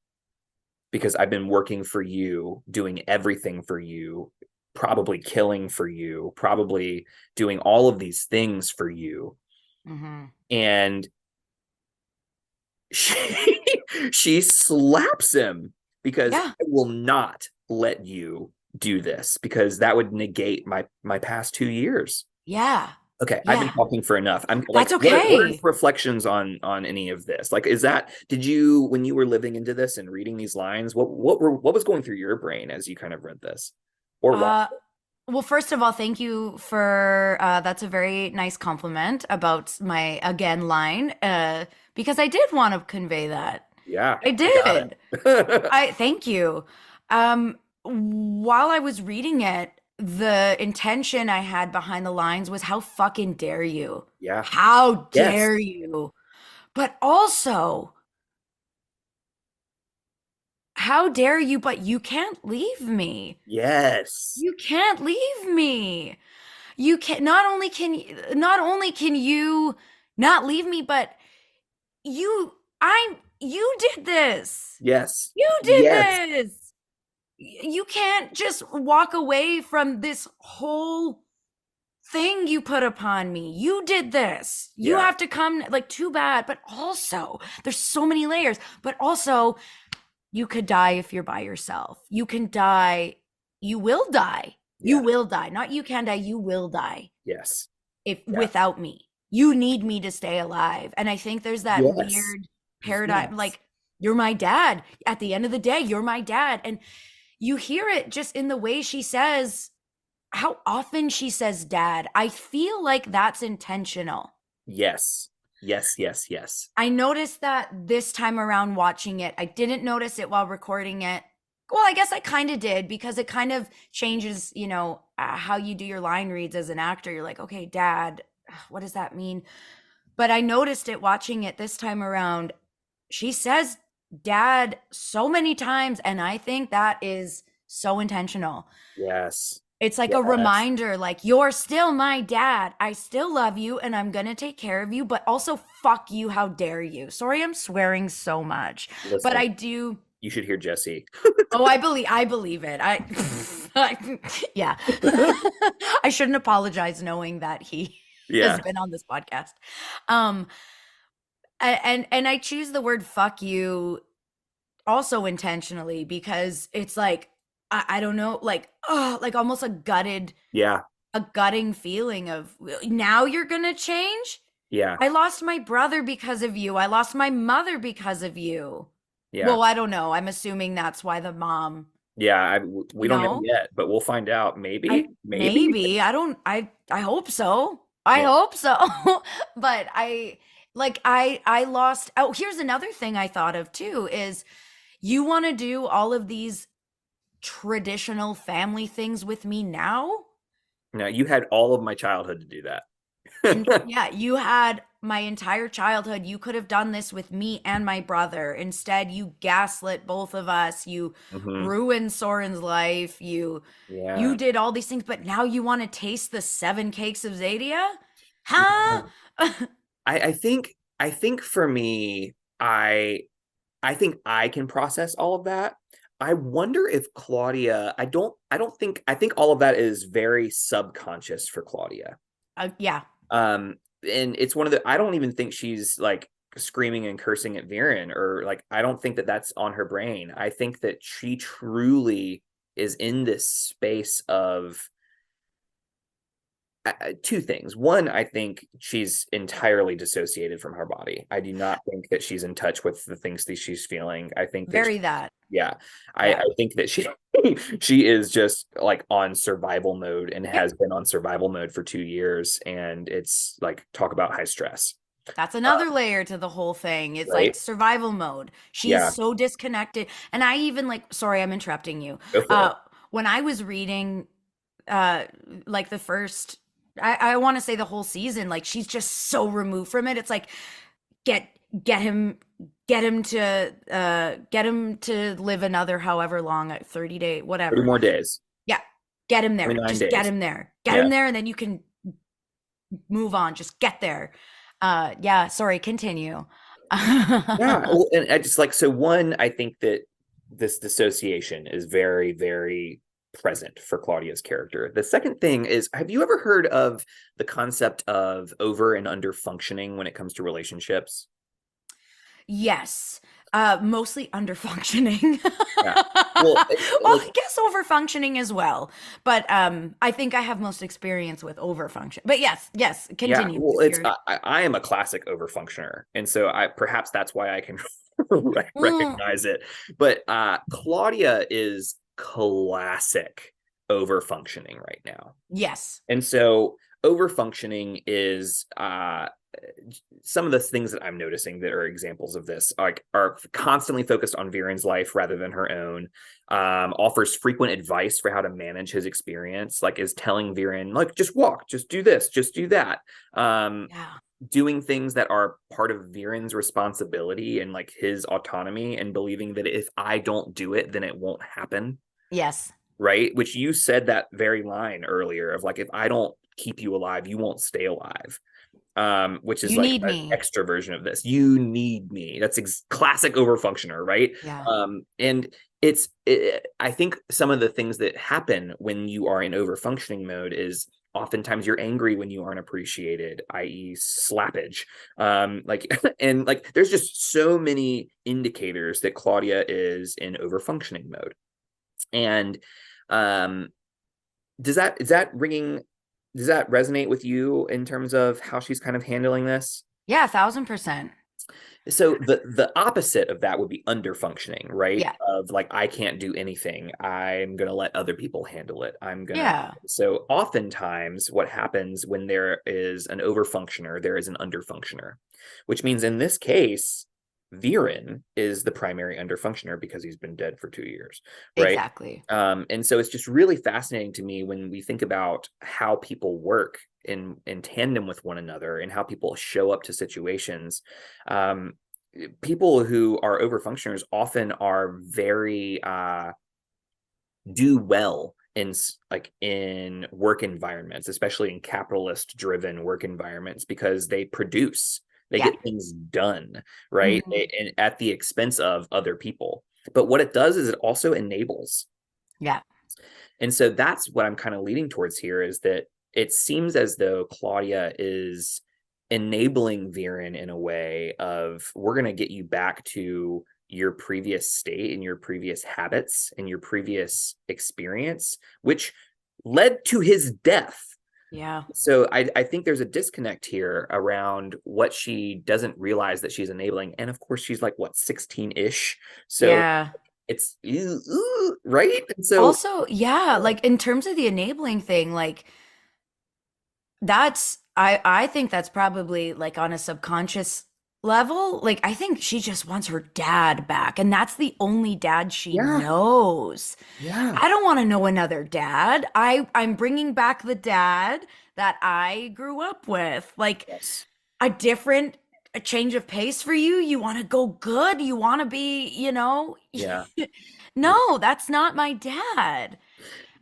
because I've been working for you, doing everything for you, probably killing for you, probably doing all of these things for you. Mhm. And she she slaps him because Yeah. I will not let you do this, because that would negate my past 2 years. Yeah. Okay, I've been Yeah. talking for enough. I'm like, That's what are okay. reflections on any of this? Like, did you, when you were living into this and reading these lines, what was going through your brain as you kind of read this or watched Uh, well, first of all, thank you for that's a very nice compliment about my again line, because I did want to convey that. it? Yeah, I I got did. it. I thank you. While I was reading it, the intention I had behind the lines was how fucking dare you? Yeah. How Yes. dare you? But also, how dare you? But you can't leave me. Yes. You can't leave me. You can not only can you not leave me, but you did this. Yes. You did Yes. this. You can't just walk away from this whole thing you put upon me. You did this. You Yeah. have to come, like, too bad, but also there's so many layers, but also you could die if you're by yourself. You can die. You will die. You Yeah. will die. Not you can die, you will die Yes. if Yeah. without me. You need me to stay alive. And I think there's that Yes. weird paradigm, Yes. like, you're my dad. At the end of the day, you're my dad. And you hear it just in the way she says, how often she says dad. I feel like that's intentional. Yes. Yes. Yes. Yes. I noticed that this time around watching it. I didn't notice it while recording it. Well, I guess I kind of did because it kind of changes, how you do your line reads as an actor. You're like, okay, dad, what does that mean? But I noticed it watching it this time around. She says dad so many times, and I think that is so intentional. Yes. It's like a Yes. reminder, like, you're still my dad. I still love you and I'm going to take care of you, but also fuck you. How dare you? Sorry, I'm swearing so much, but Listen, I do. you should hear Jesse. Oh, I believe it. Yeah. I shouldn't apologize knowing that he has Yeah. been on this podcast. Um, and I choose the word fuck you also intentionally because it's like, I don't know, like, oh, like almost Yeah. a gutting feeling of now you're gonna change. Yeah. I lost my brother because of you. I lost my mother because of you. Yeah. Well, I don't know. I'm assuming that's why the mom, Yeah. We you don't know know, yet, but we'll find out. I Maybe. Maybe. maybe I don't. I hope so. I Yeah. hope so. But I lost. Oh, here's another thing I thought of too is you want to do all of these traditional family things with me now? No, you had all of my childhood to do And that. yeah, you had my entire childhood. You could have done this with me and my brother. Instead, you gaslit both of us. You Hmm. ruined Soren's life. You Yeah. did all these things, but now you want to taste the seven cakes of Zadia? Huh? I think for me, I think I can process all of that. I wonder if Claudia, I think all of that is very subconscious for Claudia. Yeah, Um, and it's one of the, I don't even think she's like screaming and cursing at Viren, or like, I don't think that that's on her brain. I think that she truly is in this space of two things. One, I think she's entirely dissociated from her body. I do not think that she's in touch with the things that she's feeling. I think that, very that. yeah, I Yeah. think that she she is just like on survival mode and Yep. has been on survival mode for 2 years, and it's like talk about high stress, That's uh, another layer to the whole thing. It's like right? survival mode. She is Yeah, so disconnected. And I even like, sorry, I'm interrupting you. go for it. Uh, when I was reading uh like the first I want to say the whole season, like she's just so removed from it. It's like get get him get him to live another however long, 30 day 30 whatever. more days, Yeah, get him there, 29 just get days. him there, get Yeah. him there, and then you can move on, just get there. Yeah, sorry, continue. Yeah, well, and I just like, so one, I think that this dissociation is very, very present for Claudia's character. The second thing is, have you ever heard of the concept of over and under functioning when it comes to relationships? Yes. Mostly under functioning. Yeah. Well, Well, like, I guess over functioning as well. But I think I have most experience with over function. But yes, yes, yeah, continue well, with it's your I am a classic over functioner, and so I perhaps that's why I can Mm, recognize it. But Claudia is classic over functioning right now. yes. And so over functioning is some of the things that I'm noticing that are examples of this, like, are constantly focused on Viren's life rather than her own. Offers frequent advice for how to manage his experience, like is telling Viren, like, just walk, just do this, just do that. Um, Yeah. Doing things that are part of Viren's responsibility and like his autonomy, and believing that if I don't do it, then it won't happen. Yes. Right? Which you said that very line earlier of like, if I don't keep you alive, you won't stay alive. Which is You like need an me. extra version of this. You need me. That's classic overfunctioner, right? Yeah. And I think some of the things that happen when you are in overfunctioning mode is oftentimes you're angry when you aren't appreciated, i.e., slappage. Like, and like, there's just so many indicators that Claudia is in overfunctioning mode. And um, does that resonate with you in terms of how she's kind of handling this? Yeah, 1,000%. So the opposite of that would be under functioning, right? Yeah. Of like, I can't do anything. I'm gonna let other people handle it. I'm gonna. Yeah. So oftentimes what happens when there is an over functioner, there is an under functioner, which means in this case, Viren is the primary underfunctioner because he's been dead for 2 years, right? Exactly. And so it's just really fascinating to me when we think about how people work in tandem with one another and how people show up to situations. People who are overfunctioners often are very do well in work environments, especially in capitalist driven work environments, because they produce, they Yeah. get things done, right? Mhm. And at the expense of other people. But what it does is it also enables. Yeah. And so that's what I'm kind of leading towards here, is that it seems as though Claudia is enabling Viren in a way of, we're going to get you back to your previous state and your previous habits and your previous experience, which led to his death. Yeah. So I think there's a disconnect here around what she doesn't realize that she's enabling. And of course, she's like, what, 16-ish? So Yeah. it's right. And so Also, yeah, like in terms of the enabling thing, like that's I think that's probably like on a subconscious level. Like I think she just wants her dad back, and that's the only dad she yeah, knows. yeah, I don't want to know another dad. I'm bringing back the dad that I grew up with. Like yes, a change of pace for you. You want to go good. You want to be, yeah, yeah. No, that's not my dad.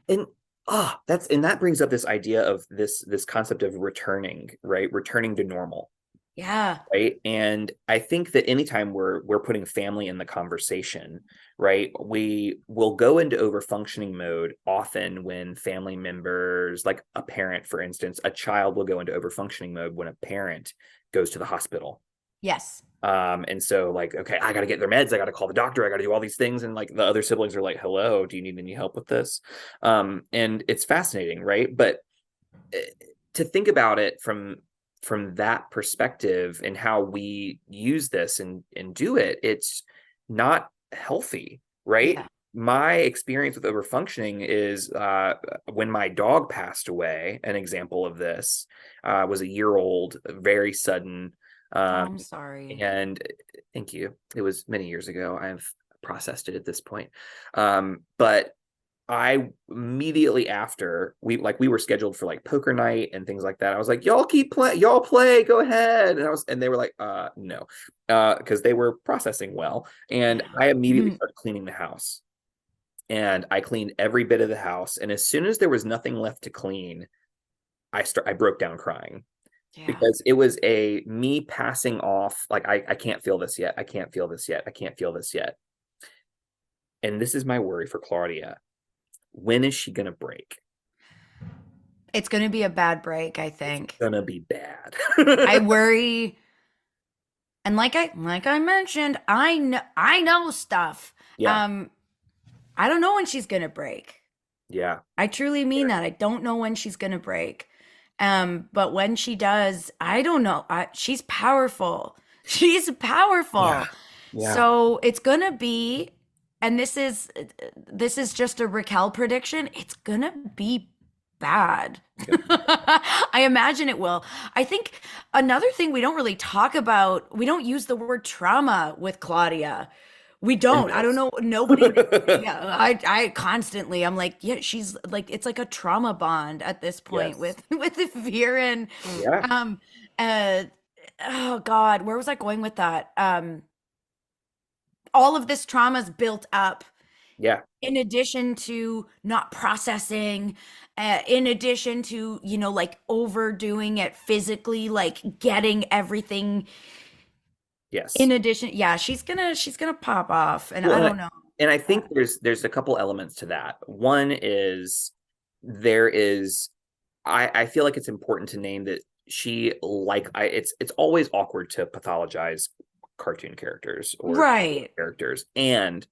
And that brings up this idea of this concept of returning, right? Returning to normal, Yeah. right? And I think that anytime we're putting family in the conversation, right, we will go into overfunctioning mode often when family members, like a parent, for instance, a child will go into overfunctioning mode when a parent goes to the hospital. Yes. And so like, okay, I got to get their meds. I got to call the doctor. I got to do all these things. And like the other siblings are like, hello, do you need any help with this? And it's fascinating, right? But eh, to think about it from that perspective and how we use this and do it, it's not healthy, right? Yeah. My experience with overfunctioning is when my dog passed away. An example of this was a year old, very sudden. Oh, Um, I'm sorry. and thank you. It was many years ago. I've processed it at this point. But I immediately after we were scheduled for like poker night and things like that. I was like, y'all keep playing, y'all play, go ahead. And they were like, no, because they were processing well. And Yeah. I immediately started cleaning the house. And I cleaned every bit of the house. And as soon as there was nothing left to clean, I broke down crying, Yeah. because it was a me passing off, like I can't feel this yet. I can't feel this yet. I can't feel this yet. And this is my worry for Claudia. When is she gonna break? It's going to be a bad break, I It's think. gonna be bad. I worry, and like I mentioned, I know stuff. Yeah, Um I don't know when she's going to break. yeah, I truly mean that. I don't know when she's going to break. But when she does, I don't know. She's powerful. She's yeah, powerful. yeah. So it's going to be, and this is just a Raquel prediction. It's going to be bad. It's gonna be bad. I imagine it will. I think another thing we don't really talk about, we don't use the word trauma with Claudia. We don't. I don't Yes. know. Nobody. Yeah, I constantly. I'm like, yeah, she's like, it's like a trauma bond at this point Yes. with Viren. Yeah. Um, uh, oh God, where was I going with that? All of this trauma's built up Yeah. in addition to not processing, in addition to, like overdoing it physically, like getting everything Yes. in addition. Yeah, she's gonna pop off, and I Well, don't know. and I Uh, think there's a couple elements to that. One is there is I feel like it's important to name that it's always awkward to pathologize cartoon characters or Right. characters, and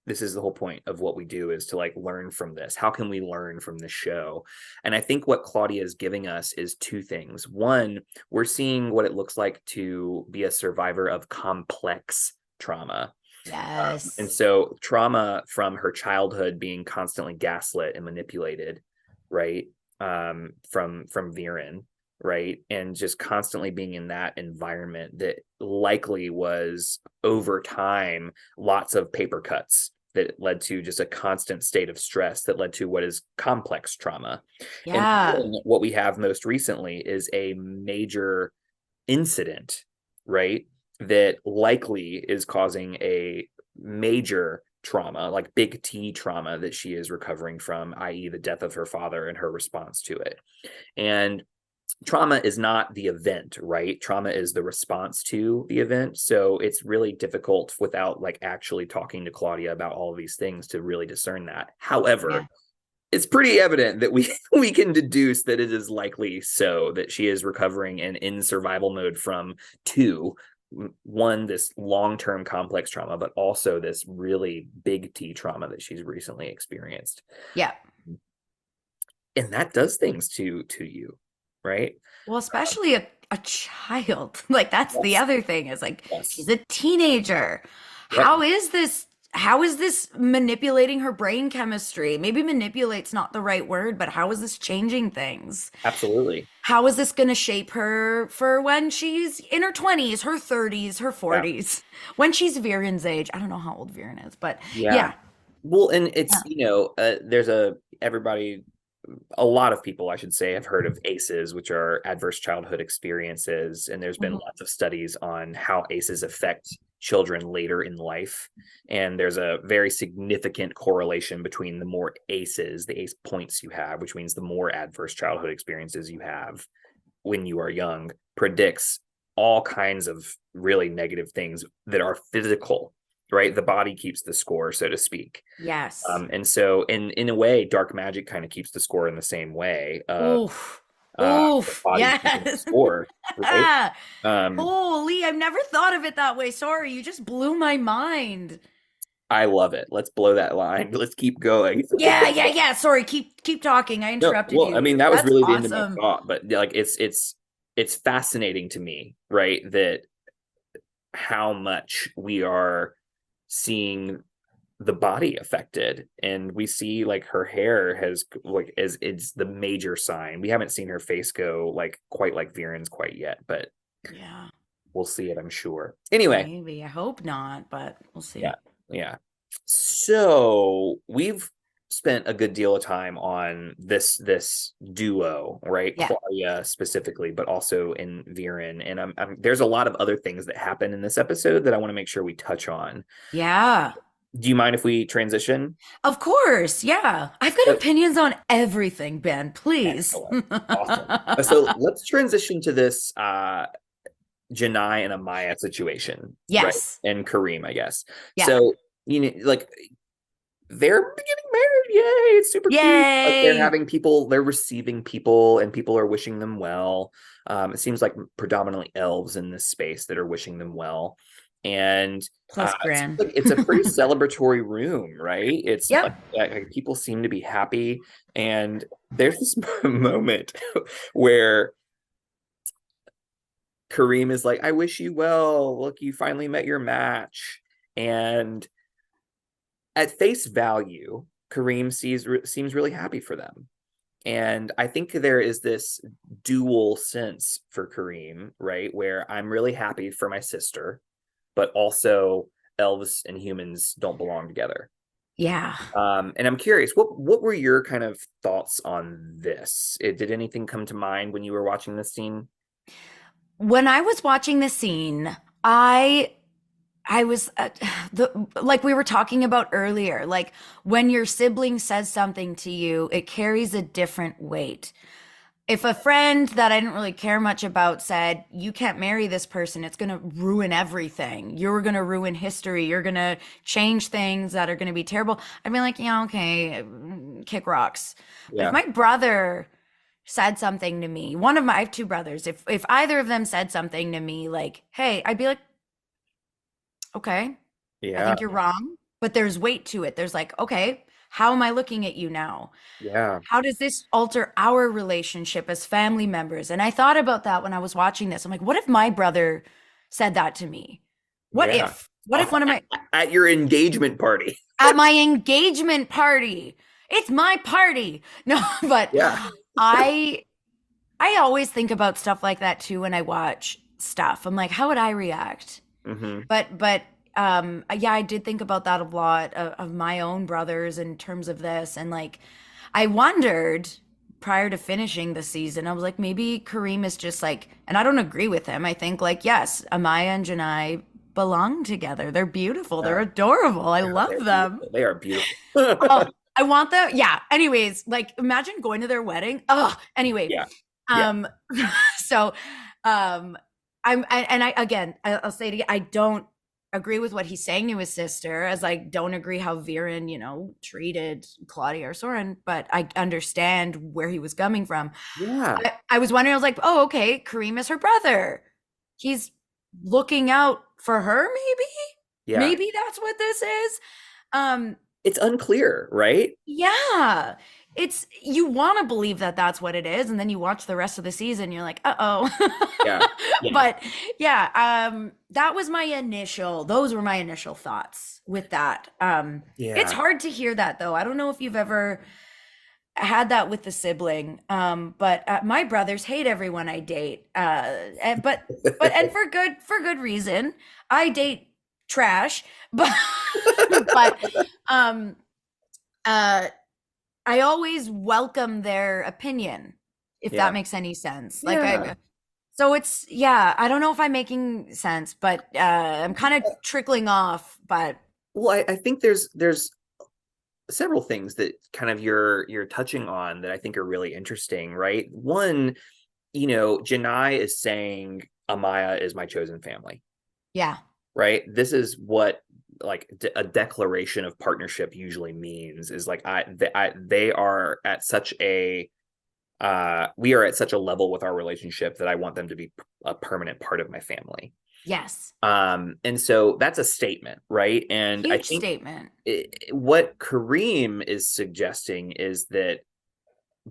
this is the whole point of what we do, is to like learn from this. How can we learn from this show? And I think what Claudia is giving us is two things. One, we're seeing what it looks like to be a survivor of complex trauma. And Yes. so trauma from her childhood, being constantly gaslit and manipulated, right? From Viren. right? And just constantly being in that environment that likely was over time lots of paper cuts that led to just a constant state of stress that led to what is complex trauma. And Yeah. what we have most recently is a major incident, right? That likely is causing a major trauma, like big T trauma that she is recovering from, i.e., the death of her father and her response to it. And trauma is not the event, right? Trauma is the response to the event. So it's really difficult without like actually talking to Claudia about all of these things to really discern that. However, Yeah. it's pretty evident that we can deduce that it is likely so that she is recovering and in survival mode from two, one, this long-term complex trauma, but also this really big T trauma that she's recently experienced. Yeah. And that does things to you, right? Well, especially a child. Like that's the Yes. other thing is like Yes. she's a teenager. Yep. How is this manipulating her brain chemistry? Maybe manipulate's not the right word, but how is this changing things? Absolutely. How is this going to shape her for when she's in her 20s, her 30s, her Yeah. 40s, when she's Viren's age? I don't know how old Viren is, but Yeah. yeah. Well, and it's, Yeah. there's a lot of people, I should say, have heard of ACEs, which are adverse childhood experiences. And there's been Mhm. lots of studies on how ACEs affect children later in life. And there's a very significant correlation between the more ACEs, the ACE points you have, which means the more adverse childhood experiences you have when you are young, predicts all kinds of really negative things that are physical, right? The body keeps the score, so to speak. Yes. And so in a way, dark magic kind of keeps the score in the same way of Oof. the Oof. body keeping the Yes. score, right? Um, Holy, I've never thought of it that way. Sorry, you just blew my mind. I love it. Let's blow that line. Let's keep going. Yeah, yeah, yeah. Sorry, keep talking. I No, interrupted well, I you. mean, that was That's really the end of my awesome. thought, but like it's fascinating to me, right? That how much we are seeing the body affected, and we see like her hair has like as it's the major sign. We haven't seen her face go like quite like Viren's quite yet, but Yeah, we'll see it, I'm sure. Anyway, maybe. I hope not, but we'll yeah, see. yeah. So we've spent a good deal of time on this duo, right? Yeah. Claudia specifically, but also in Viren. And there's a lot of other things that happen in this episode that I want to make sure we touch on. Yeah. Do you mind if we transition? Of course. Yeah. I've got So, opinions on everything, Ben. Please. excellent. Awesome. So let's transition to this Janai and Amaya situation, right? Yes. And Kareem, I guess. Yeah. So, like they're getting married. Yay, it's super cute. Like they're Yay. having people, they're receiving people, and people are wishing them well. It seems like predominantly elves in this space that are wishing them well. And Plus it seems Gran. like it's a pretty celebratory room, right? It's Yep. like people seem to be happy. And there's this moment where Kareem is like, I wish you well. Look, you finally met your match. And at face value, Kareem seems really happy for them. And I think there is this dual sense for Kareem, right? Where I'm really happy for my sister, but also elves and humans don't belong together. Yeah. And I'm curious, what were your kind of thoughts on this? Did anything come to mind when you were watching this scene? When I was watching the scene, I was like we were talking about earlier, like when your sibling says something to you, it carries a different weight. If a friend that I didn't really care much about said, "You can't marry this person, it's going to ruin everything. You're going to ruin history. You're going to change things that are going to be terrible." I'd be like, "Yeah, okay, kick rocks." But if Yeah, my brother said something to me, I have two brothers. If either of them said something to me like, "Hey," I'd be like, "Okay, I yeah, think you're wrong, but there's weight to it." There's like, "Okay, how am I looking at you now? yeah, How does this alter our relationship as family members?" And I thought about that when I was watching this. I'm like, what if my brother said that to me? What yeah. if? What if one of my At your engagement party? at my engagement party? It's my party. No, but Yeah, I I always think about stuff like that too when I watch stuff. I'm like, how would I react? Mm-hmm. But yeah, I did think about that a lot of my own brothers in terms of this. And like, I wondered prior to finishing the season, I was like, maybe Kareem is just like, and I don't agree with him. I think like, yes, Amaya and Janai belong together. They're beautiful. They're Yeah. adorable. I love They're them. beautiful. They are beautiful. Oh, I want them. Yeah. Anyways, like imagine going to their wedding. Oh, anyway. Yeah. Yeah. Um, so, um, and I, again, I'll say it again. I don't agree with what he's saying to his sister, as I don't agree how Viren, treated Claudia or Soren, but I understand where he was coming from. Yeah. I was wondering, I was like, oh, okay, Kareem is her brother. He's looking out for her, maybe? Yeah. Maybe that's what this is. Um, It's unclear, right? yeah. It's you want to believe that that's what it is, and then you watch the rest of the season, you're like, uh-oh. Yeah. Yeah. But yeah, that was those were my initial thoughts with that. It's Yeah. hard to hear that though. I don't know if you've ever had that with the sibling. But my brothers hate everyone I date. And for good reason. I date trash, but but um uh I always welcome their opinion, if that Yeah. makes any sense. Yeah. So it's, yeah, I don't know if I'm making sense, but I'm kind of trickling off, but Well, I think there's several things that kind of you're touching on that I think are really interesting, right? One, Janai is saying Amaya is my chosen family, yeah. right? This is what like a declaration of partnership usually means, is like they are at such a we are at such a level with our relationship that I want them to be a permanent part of my family. Yes. And so that's a statement, right? And I Huge think statement. what Kareem is suggesting is that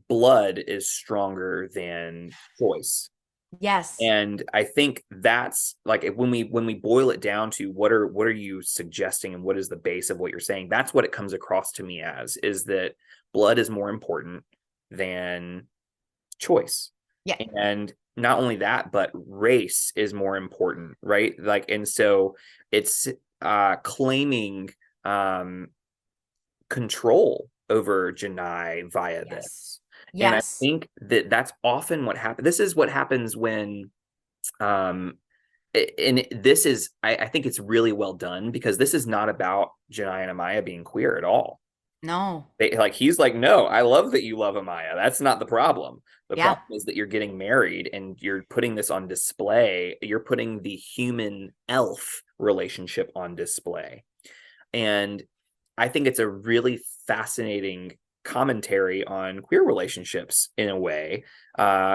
blood is stronger than choice. Yes. And I think that's like when we boil it down to what are you suggesting and what is the base of what you're saying, that's what it comes across to me as, is that blood is more important than choice. Yeah. And not only that, but race is more important, right? Like, and so it's claiming control over Janai via Yes. this. And I Yes. think that that's often what happens. This is what happens when um and this is I think it's really well done, because this is not about Janai and Amaya being queer at all. No. He's like, no, I love that you love Amaya. That's not the problem. The Yeah. problem is that you're getting married and you're putting this on display. You're putting the human elf relationship on display. And I think it's a really fascinating commentary on queer relationships in a way,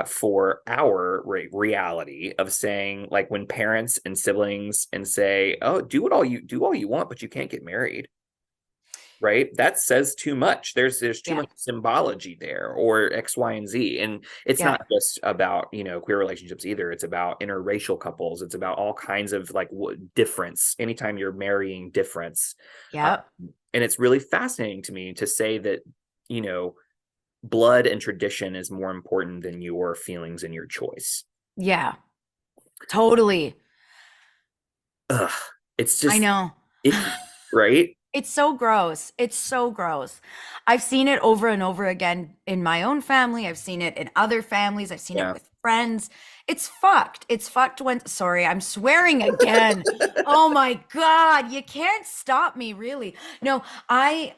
for our reality of saying, like, when parents and siblings and say, oh, do all you want, but you can't get married, right? That says too much. There's too Yeah. much symbology there, or X, Y, and Z. And it's Yeah. not just about, queer relationships either. It's about interracial couples. It's about all kinds of like difference. Anytime you're marrying difference. Yep. And it's really fascinating to me to say that, you know, blood and tradition is more important than your feelings and your choice. Yeah. Totally. Ugh, it's I just know. icky, right? It's so gross. It's so gross. I've seen it over and over again in my own family. I've seen it in other families. I've seen it Yeah. with friends. It's fucked. It's fucked when, sorry, I'm swearing again. Oh my God. You can't stop me, really. No, oh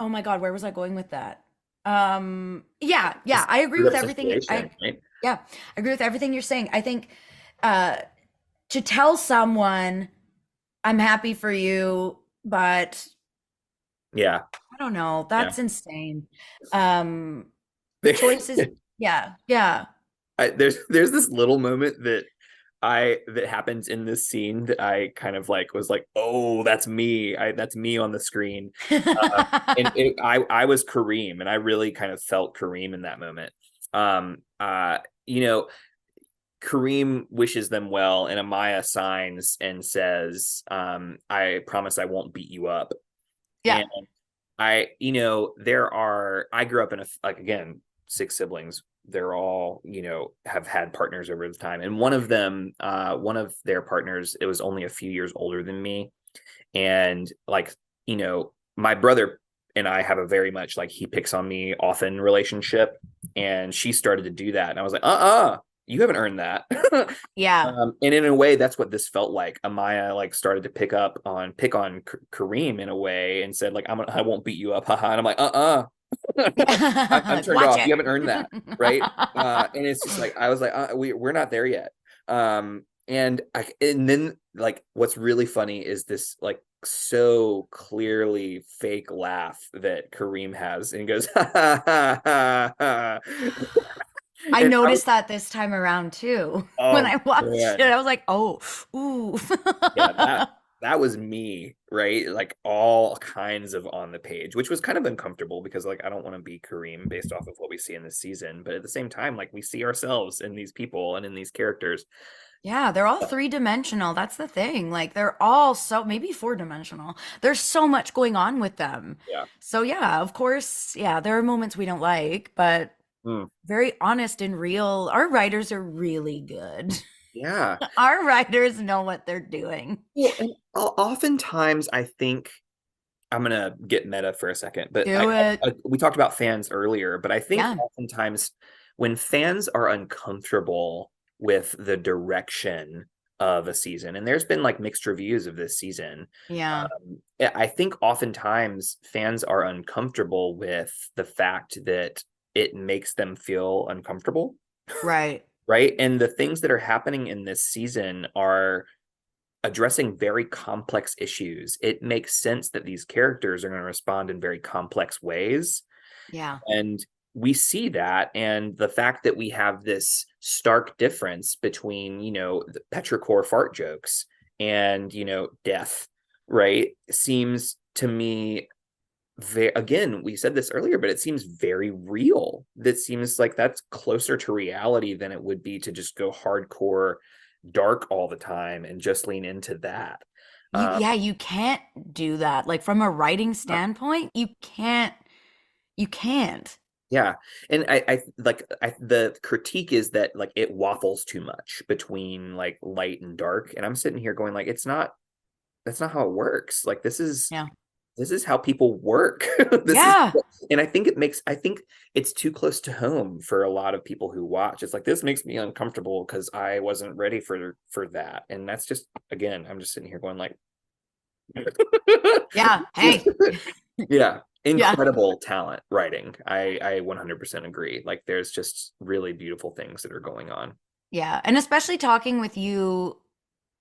my God, where was I going with that? Yeah, Just I agree screwed with up everything. situation, right? Yeah, I agree with everything you're saying. I think, uh, to tell someone, I'm happy for you, but Yeah. I don't know. Yeah. That's insane. Choices. Yeah. Yeah. There's this little moment that happens in this scene that I kind of like was like, oh, that's me. That's me on the screen. I was Kareem, and I really kind of felt Kareem in that moment. Um, uh, you know, Kareem wishes them well, and Amaya signs and says, I promise I won't beat you up. Yeah. And I grew up in like, again, six siblings. They're all, have had partners over the time. And one of them, one of their partners, it was only a few years older than me. And like, my brother and I have a very much like he picks on me often relationship. And she started to do that. And I was like, you haven't earned that. Yeah. And in a way, that's what this felt like. Amaya like started to pick on Kareem in a way and said like, I won't beat you up, haha. And I'm like, I'm turned Watch off. it. You haven't earned that, right? And it's just like I was like, we're not there yet. And then like what's really funny is this like so clearly fake laugh that Kareem has, and he goes, ha, ha, ha, ha, ha. I And noticed that this time around too. When oh I watched it, man, I was like, oh, ooh. yeah, that was me, right? Like all kinds of on the page, which was kind of uncomfortable because like I don't want to be Kareem based off of what we see in this season, but at the same time, like we see ourselves in these people and in these characters. Yeah, they're all three-dimensional. That's the thing. Like they're all so maybe four-dimensional. There's so much going on with them. Yeah. So yeah, of course, yeah, there are moments we don't like, but Mm. very honest and real. Our writers are really good. Yeah. Our writers know what they're doing. Well, and oftentimes I think I'm gonna get meta for a second, but Do it. we talked about fans earlier, but I think Yeah. oftentimes when fans are uncomfortable with the direction of a season, and there's been like mixed reviews of this season, Yeah. I think oftentimes fans are uncomfortable with the fact that it makes them feel uncomfortable, Right. right? And the things that are happening in this season are addressing very complex issues. It makes sense that these characters are going to respond in very complex ways. Yeah. And we see that. And the fact that we have this stark difference between, the petrichor fart jokes and, death, right, seems to me again, we said this earlier, but it seems very real. That seems like that's closer to reality than it would be to just go hardcore dark all the time and just lean into that. Yeah, you can't do that. Like from a writing Uh, standpoint, you can't. yeah, and the critique is that like it waffles too much between like light and dark, and I'm sitting here going like, it's not. That's not how it works. Like Yeah. this is how people work. This is, Yeah. and I think it's too close to home for a lot of people who watch. It's like this makes me uncomfortable because I wasn't ready for that, and that's just again, I'm just sitting here going like, Yeah. Hey. yeah, Yeah. incredible talent writing. I 100% agree. Like there's just really beautiful things that are going on. Yeah. And especially talking with you,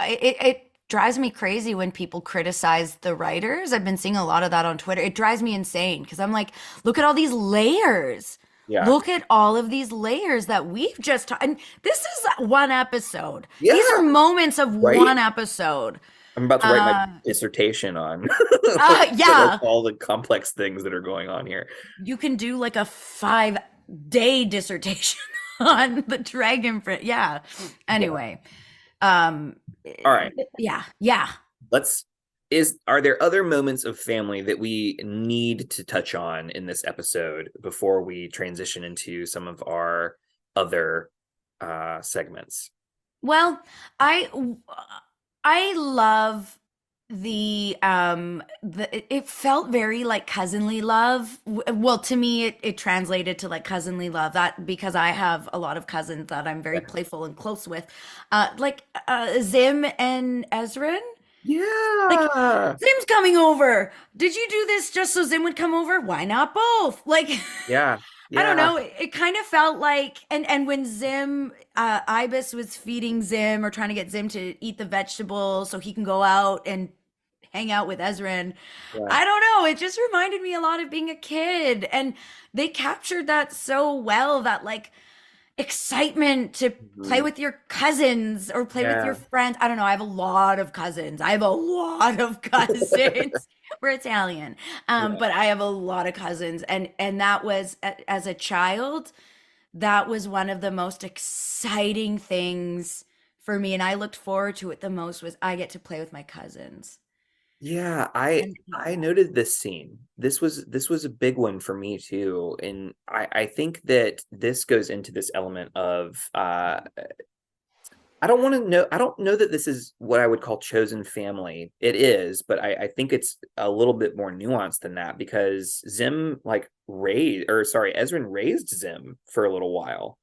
it drives me crazy when people criticize the writers. I've been seeing a lot of that on Twitter. It drives me insane because I'm like, look at all these layers. Yeah, Look at all of these layers that we've just and this is one episode. yeah, These are moments of right. one episode. I'm about to write my Uh, dissertation on like yeah. all the complex things that are going on here. You can do like a 5-day dissertation on the dragon print. Yeah. Yeah. Anyway, um, All right. yeah, yeah. Let's is Are there other moments of family that we need to touch on in this episode before we transition into some of our other segments? Well, I I love it felt very like cousinly love. Well, to me it translated to like cousinly love that because I have a lot of cousins that I'm very playful and close with. Zim and Ezrin. Like Yeah. Zim's coming over. Did you do this just so Zim would come over? Why not both? Like Yeah. I don't Yeah. know. It kind of felt like, and when Zim, Ibis was feeding Zim or trying to get Zim to eat the vegetables so he can go out and hang out with Ezrin. Yeah. I don't know. It just reminded me a lot of being a kid, and they captured that so well. That like excitement to play Mhm. with your cousins or play with your Yeah. friends. I don't know. I have a lot of cousins. I have a lot of cousins. We're Italian. Yeah. But I have a lot of cousins and that was as a child, that was one of the most exciting things for me and I looked forward to it the most was I get to play with my cousins. Yeah, I And I noted this scene. This was a big one for me too. And I think that this goes into this element of I don't know that this is what I would call chosen family. It is, but I think it's a little bit more nuanced than that because Zim like raised or sorry, Ezrin raised Zim for a little while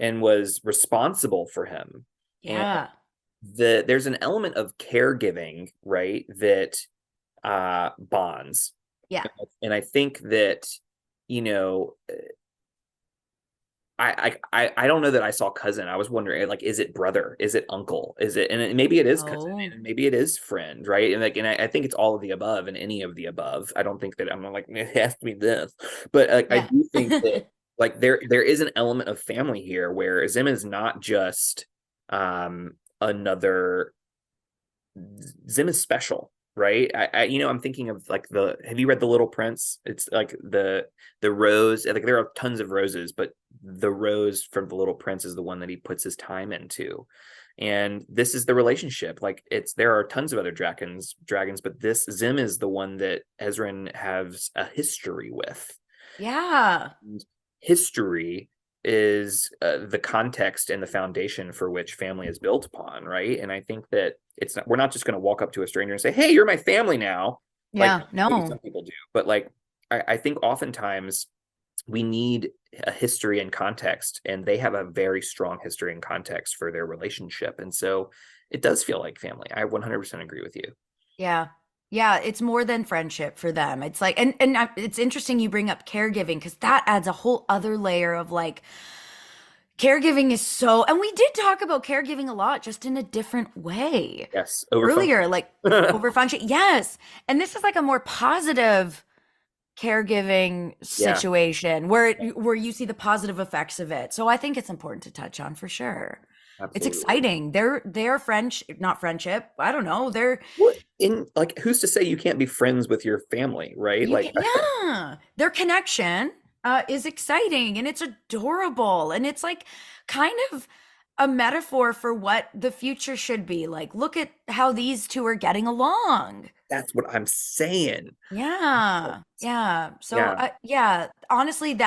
and was responsible for him. And yeah, there's an element of caregiving, right, that bonds. yeah. And I think that, you know, I don't know that I saw cousin. I was wondering, like, is it brother? Is it uncle? Is it, and maybe it is cousin, Oh, and maybe it is friend, right? And like, and I think it's all of the above and any of the above. I don't think that I'm like it has to be this, but I yeah. do think that like there is an element of family here where Zim is not just another Zim is special, right? I'm thinking of like have you read The Little Prince? It's like the rose, like there are tons of roses, but the rose from The Little Prince is the one that he puts his time into. And this is the relationship. Like there are tons of other dragons, but this Zim is the one that Ezrin has a history with. Yeah. History is the context and the foundation for which family is built upon, right? And I think that we're not just going to walk up to a stranger and say, "Hey, you're my family now." Like Yeah. maybe some No. people do, but like I think oftentimes we need a history and context, and they have a very strong history and context for their relationship, and so it does feel like family. I 100% agree with you. Yeah. Yeah, it's more than friendship for them. It's like, it's interesting you bring up caregiving because that adds a whole other layer of like caregiving is so, and we did talk about caregiving a lot, just in a different way Yes, earlier, overfunction. like over function. Yes. And this is like a more positive caregiving Yeah, situation where you see the positive effects of it. So I think it's important to touch on for sure. It's absolutely. exciting. They're French, not friendship. I don't know. They're What in like who's to say you can't be friends with your family, right? you Like can yeah. Their connection is exciting and it's adorable and it's like kind of a metaphor for what the future should be. Like look at how these two are getting along. that's what I'm saying. Yeah. Yeah. So Yeah. yeah, honestly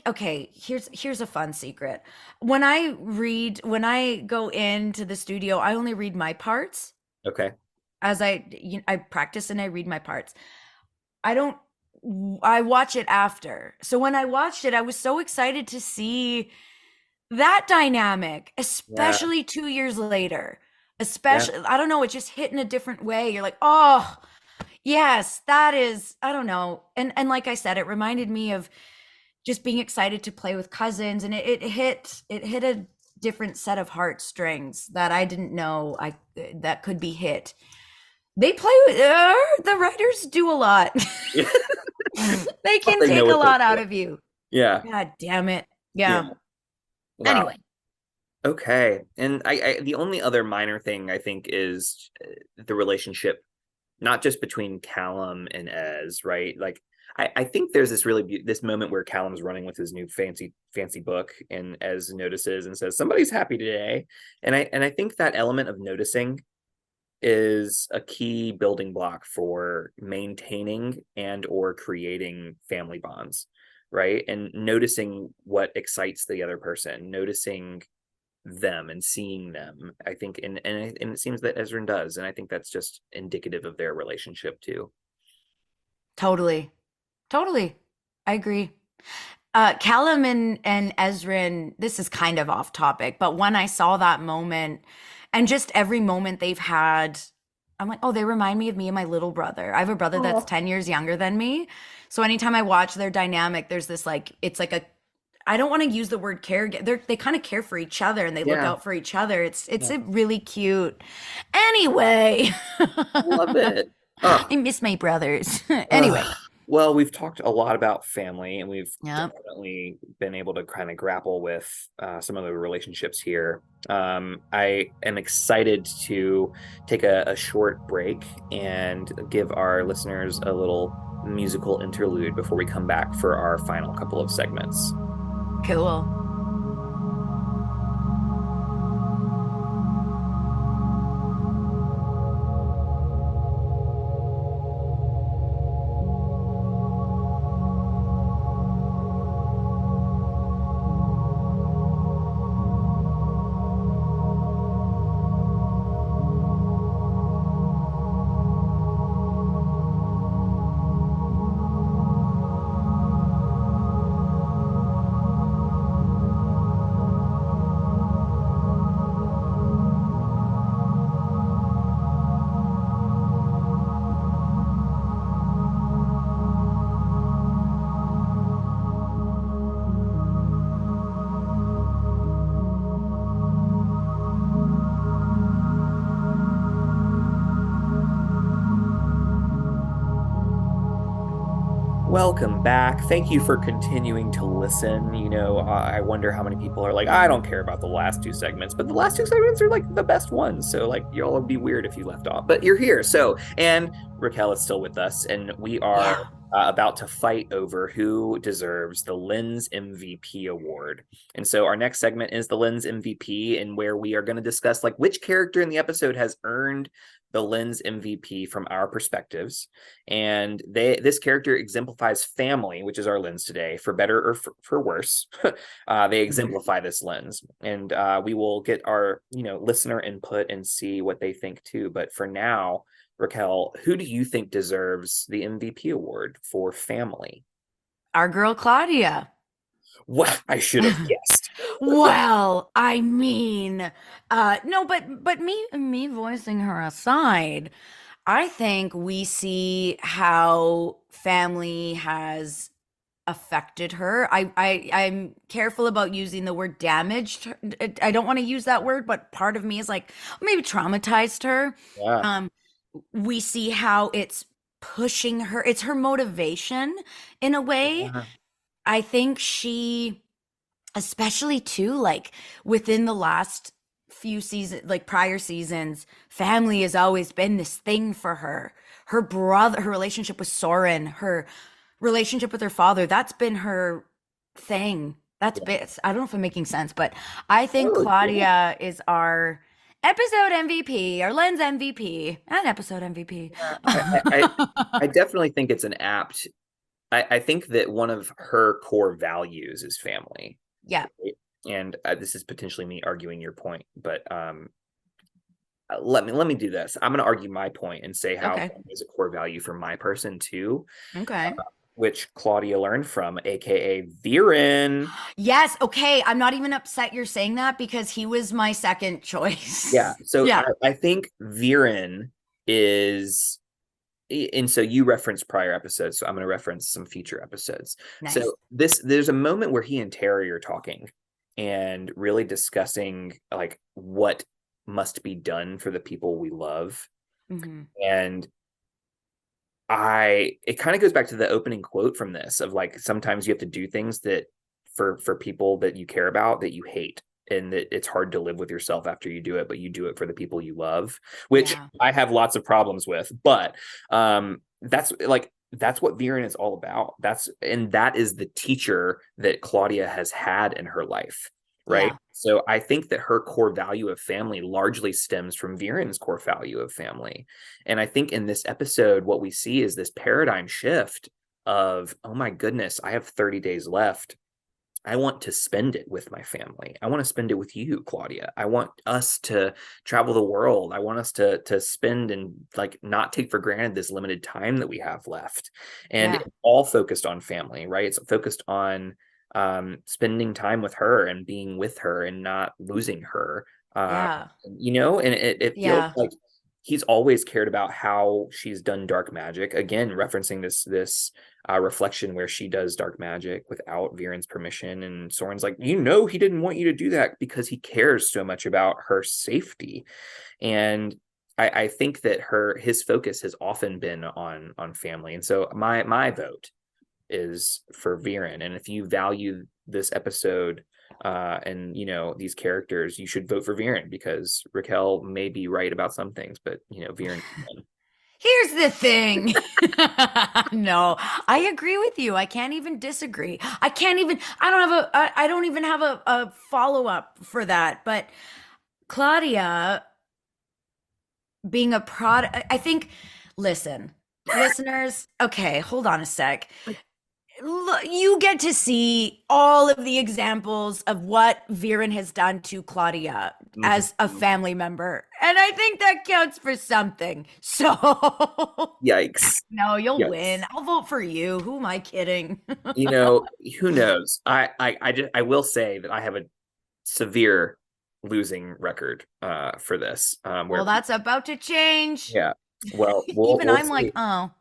okay, here's a fun secret. When I go into the studio, I only read my parts Okay. as I practice and I read my parts. I don't I watch it after. So when I watched it, I was so excited to see that dynamic, Yeah. especially 2 years later. Yeah. Especially I don't know, it just hit in a different way. You're like, "Oh, yes, that is I don't know." And like I said, it reminded me of just being excited to play with cousins and it hit a different set of heartstrings that I didn't know I that could be hit. They play with the writers do a lot. Yeah. They But can they know take a what they're lot out doing. of you. Yeah. God damn it. Yeah. Yeah. Wow. Anyway, Okay. And I the only other minor thing I think is the relationship, not just between Callum and Ez, right? Like I think there's this this moment where Callum's running with his new fancy book, and Ez notices and says, "Somebody's happy today," and I think that element of noticing is a key building block for maintaining and or creating family bonds, right? And noticing what excites the other person, noticing them and seeing them. I think and it seems that Ezrin does, and I think that's just indicative of their relationship too. totally. Totally. I agree. Callum and Ezrin, this is kind of off topic, but when I saw that moment and just every moment they've had, I'm like, oh, they remind me of me and my little brother. I have a brother that's Oh, 10 years younger than me. So anytime I watch their dynamic, there's this like, it's like a, I don't want to use the word care. They kind of care for each other and they look yeah. out for each other. It's Yeah. a really cute. Anyway, I love it. Oh, I miss my brothers. Anyway, well, we've talked a lot about family, and we've yeah. definitely been able to kind of grapple with some of the relationships here. I am excited to take a short break and give our listeners a little musical interlude before we come back for our final couple of segments. Cool. Welcome back. Thank you for continuing to listen. I wonder how many people are like, I don't care about the last two segments, but the last two segments are like the best ones. So, like, y'all would be weird if you left off, but you're here. So, and Raquel is still with us, and we are Yeah. about to fight over who deserves the Lens MVP award. And so, our next segment is the Lens MVP, and where we are going to discuss like which character in the episode has earned the Lens MVP from our perspectives. And this character exemplifies family, which is our lens today, for better or for worse. They exemplify this lens, and we will get our listener input and see what they think too. But for now, Raquel, who do you think deserves the MVP award for family? Our girl Claudia. What I should have guessed. Well, I mean, no, but me voicing her aside, I think we see how family has affected her. I'm careful about using the word damaged. I don't want to use that word, but part of me is like maybe traumatized her. Yeah. Um, we see how it's pushing her. It's her motivation in a way. Yeah. I think she, especially too, like within the last few seasons, like prior seasons, family has always been this thing for her. Her brother, her relationship with Soren, her relationship with her father, that's been her thing. That's been, I don't know if I'm making sense, but I think Oh, yeah. Claudia is our episode MVP, our Lens MVP, and episode MVP. I definitely think it's an apt. I think that one of her core values is family. Yeah. Right? And this is potentially me arguing your point, but let me do this. I'm going to argue my point and say how Okay. family is a core value for my person too, Okay. which Claudia learned from, aka Viren. Yes. Okay. I'm not even upset you're saying that because he was my second choice. Yeah. So Yeah. I think Viren is, and so you referenced prior episodes, so I'm going to reference some future episodes. Nice. So there's a moment where he and Terry are talking and really discussing like what must be done for the people we love. Hmm. And it kind of goes back to the opening quote from this of like, sometimes you have to do things that for people that you care about that you hate, and that it's hard to live with yourself after you do it, but you do it for the people you love, which Yeah. I have lots of problems with. But that's what Viren is all about. That is the teacher that Claudia has had in her life, right? Yeah. So I think that her core value of family largely stems from Viren's core value of family. And I think in this episode, what we see is this paradigm shift of, oh my goodness, I have 30 days left. I want to spend it with my family. I want to spend it with you, Claudia. I want us to travel the world. I want us to spend and like not take for granted this limited time that we have left. And Yeah. it's all focused on family, right? It's focused on spending time with her and being with her and not losing her. Uh, Yeah. and it feels Yeah. like he's always cared about how she's done dark magic. Again, referencing this reflection where she does dark magic without Viren's permission, and Soren's like, he didn't want you to do that because he cares so much about her safety. And I think that his focus has often been on family, and so my vote is for Viren. And if you value this episode and these characters, you should vote for Viren, because Raquel may be right about some things, but Viren. Here's the thing. No, I agree with you. I can't even disagree. I don't even have a follow-up for that. But Claudia being a product, I think, listen, listeners, okay, hold on a sec. Look, you get to see all of the examples of what Viren has done to Claudia as a Mhm. family member. And I think that counts for something. So, Yikes. no, you'll Yikes. win. I'll vote for you. Who am I kidding? you know who knows. I will say that I have a severe losing record for this, Well, where that's about to change. yeah, well, we'll Even we'll I'm like, see. oh.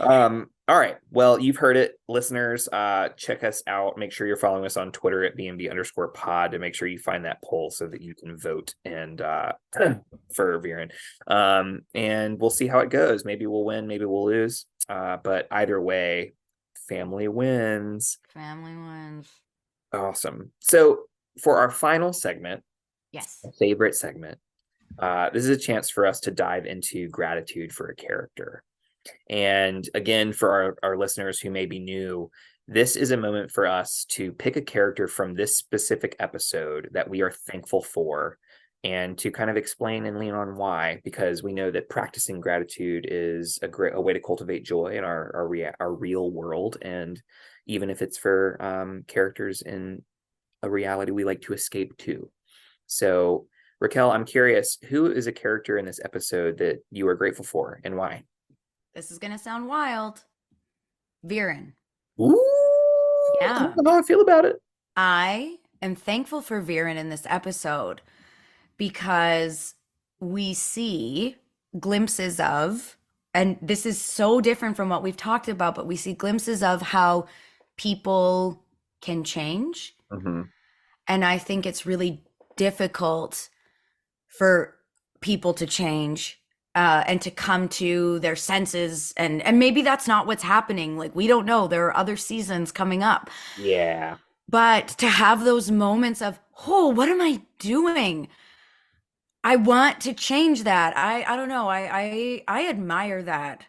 All right. Well, you've heard it, listeners. Check us out. Make sure you're following us on Twitter at BNB_pod to make sure you find that poll so that you can vote and for Viren. And we'll see how it goes. Maybe we'll win, maybe we'll lose. But either way, family wins. Family wins. Awesome. So for our final segment, Yes. favorite segment, this is a chance for us to dive into gratitude for a character. And again, for our listeners who may be new, this is a moment for us to pick a character from this specific episode that we are thankful for and to kind of explain and lean on why, because we know that practicing gratitude is a way to cultivate joy in our real world. And even if it's for characters in a reality we like to escape to. So, Raquel, I'm curious, who is a character in this episode that you are grateful for and why? This is going to sound wild. Viren. Ooh, Yeah. I don't know how I feel about it. I am thankful for Viren in this episode because we see glimpses of, and this is so different from what we've talked about, but we see glimpses of how people can change. Mm-hmm. And I think it's really difficult for people to change and to come to their senses. And maybe that's not what's happening. Like, we don't know. There are other seasons coming up. Yeah. But to have those moments of, oh, what am I doing? I want to change that. I don't know. I admire that.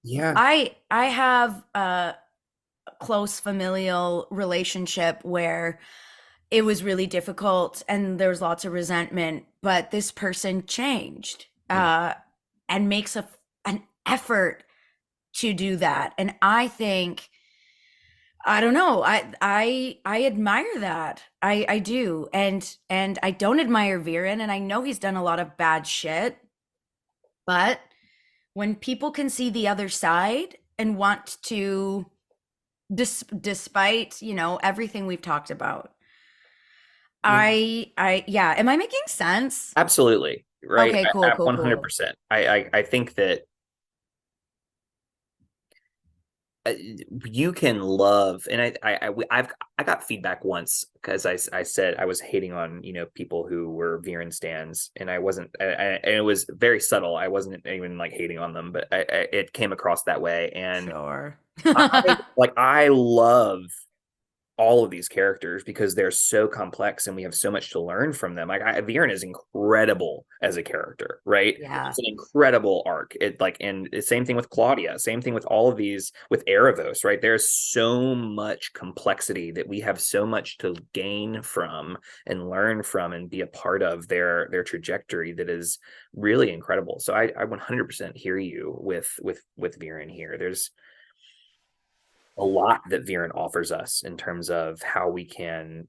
Yeah. I have a close familial relationship where it was really difficult and there was lots of resentment, but this person changed and makes an effort to do that. And I think, I don't know, I admire that. I do. And I don't admire Viren, and I know he's done a lot of bad shit. But when people can see the other side and want to, despite, everything we've talked about, yeah. Am I making sense? Absolutely. Right. Okay, cool, cool, cool. 100%. I think that you can love, and I got feedback once because I said I was hating on people who were Viren stans, and I wasn't, and it was very subtle. I wasn't even like hating on them, but it came across that way. And Sure. I love all of these characters because they're so complex and we have so much to learn from them. Like Viren is incredible as a character, right? Yeah. It's an incredible arc. And the same thing with Claudia, same thing with all of these with Erebos, right? There's so much complexity that we have so much to gain from and learn from and be a part of their trajectory that is really incredible. So I 100% hear you with Viren here. There's a lot that Viren offers us in terms of how we can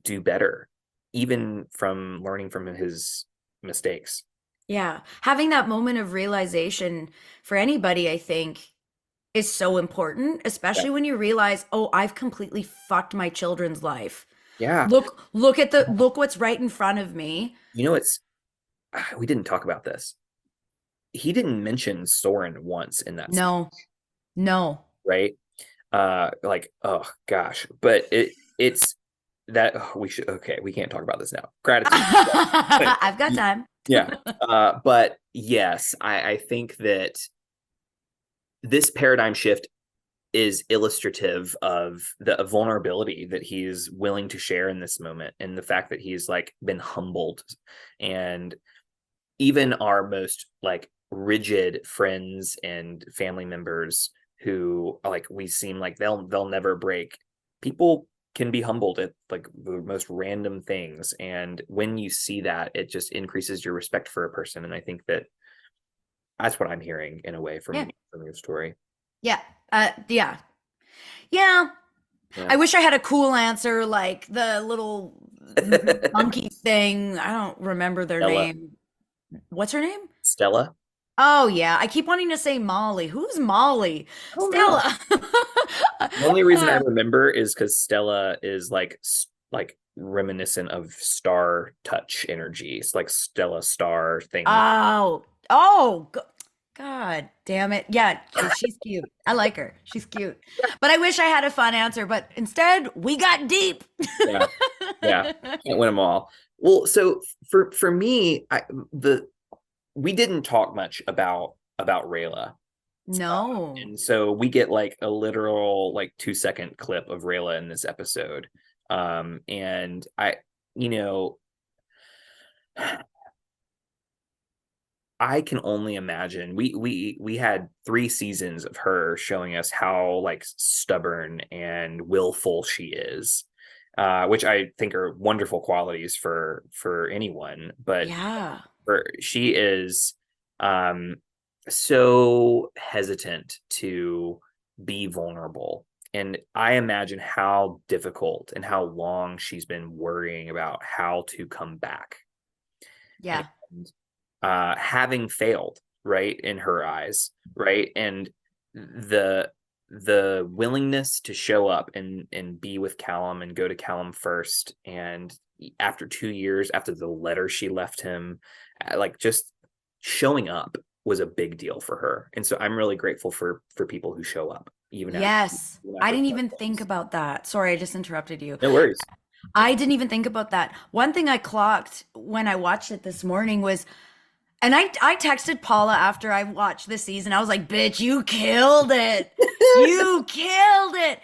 do better, even from learning from his mistakes. Yeah. Having that moment of realization for anybody, I think, is so important, especially when you realize, oh, I've completely fucked my children's life. Yeah. Look what's right in front of me. It's we didn't talk about this. He didn't mention Soren once in that No. speech, No. right? Oh gosh, but it's that we should, okay, we can't talk about this now. Gratitude. I've got time. Yeah. But yes, I think that this paradigm shift is illustrative of the vulnerability that he's willing to share in this moment, and the fact that he's like been humbled. And even our most like rigid friends and family members who like we seem like they'll never break, people can be humbled at like the most random things, and when you see that, it just increases your respect for a person. And I think that that's what I'm hearing in a way from your story. Yeah. Yeah. Yeah. I wish I had a cool answer like the little monkey thing. I don't remember their Stella. name. What's her name? Stella. Oh yeah, I keep wanting to say Molly. Who's Molly? Stella. The only reason I remember is because Stella is like reminiscent of star touch energy. It's like Stella star thing. Oh, God damn it. Yeah, she's cute. I like her. She's cute. But I wish I had a fun answer, but instead we got deep. Yeah, yeah, can't win them all. Well, so for me, the we didn't talk much about Rayla. No. And so we get like a literal like 2-second clip of Rayla in this episode. And you know, I can only imagine we had 3 seasons of her showing us how like stubborn and willful she is, which I think are wonderful qualities for anyone. But Yeah. she is so hesitant to be vulnerable. And I imagine how difficult and how long she's been worrying about how to come back. Yeah. And having failed, right, in her eyes, right? And the willingness to show up and be with Callum and go to Callum first, and after 2 years, after the letter she left him, like just showing up was a big deal for her. And so I'm really grateful for people who show up Yes. even I after didn't hard even think things. about that. Sorry, I just interrupted you. No worries. I didn't even think about that. One thing I clocked when I watched it this morning was, and I texted Paula after I watched the season. I was like, bitch, you killed it. You killed it.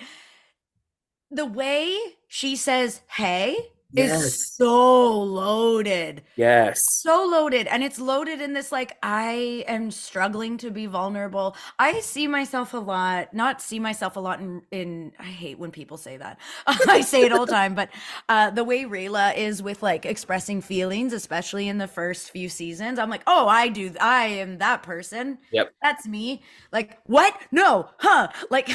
The way she says, hey, is Yes. so loaded. Yes. So loaded, and it's loaded in this like, I am struggling to be vulnerable. I see myself a lot, not see myself a lot in I hate when people say that. I say it all the time, but the way Rayla is with like expressing feelings, especially in the first few seasons, I'm like, oh, I am that person. Yep. That's me. Like, what? No, huh? Like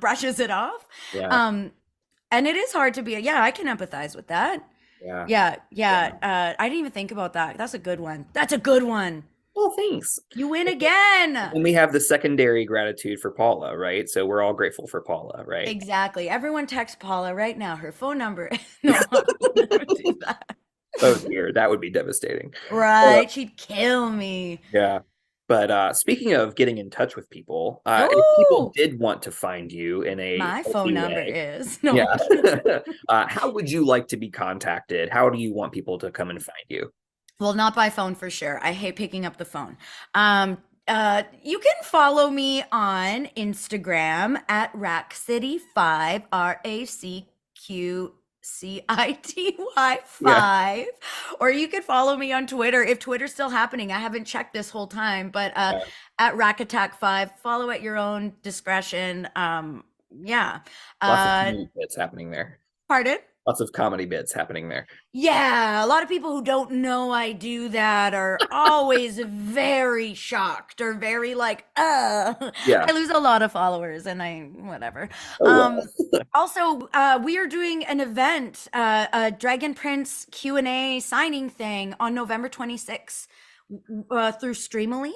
brushes it off. Yeah. um and it is hard to be, yeah, I can empathize with that. Yeah. Yeah, Yeah. yeah. I didn't even think about that. That's a good one. That's a good one. Well, thanks. You win again. And we have the secondary gratitude for Paula, right? So we're all grateful for Paula, right? Exactly. Everyone text Paula right now. Her phone number. No, I would never do that. Oh dear, that would be devastating. Uh, Right. She'd kill me. yeah. But speaking of getting in touch with people, if people Oh, did want to find you in a my phone healthy number way, is no. yeah, how would you like to be contacted? How do you want people to come and find you? Well, not by phone for sure. I hate picking up the phone. You can follow me on Instagram at RackCity5, RACQCITY Yeah. 5. Or you could follow me on Twitter if Twitter's still happening. I haven't checked this whole time, but Yeah. at Rack Attack 5, follow at your own discretion. Yeah. Lots of Uh, comedy bits happening there. Pardon? Lots of comedy bits happening there. Yeah, a lot of people who don't know I do that are always very shocked or very like, Yeah. I lose a lot of followers and I, whatever. Oh Um, well. Also, we are doing an event, a Dragon Prince Q&A signing thing on November 26th through Streamily.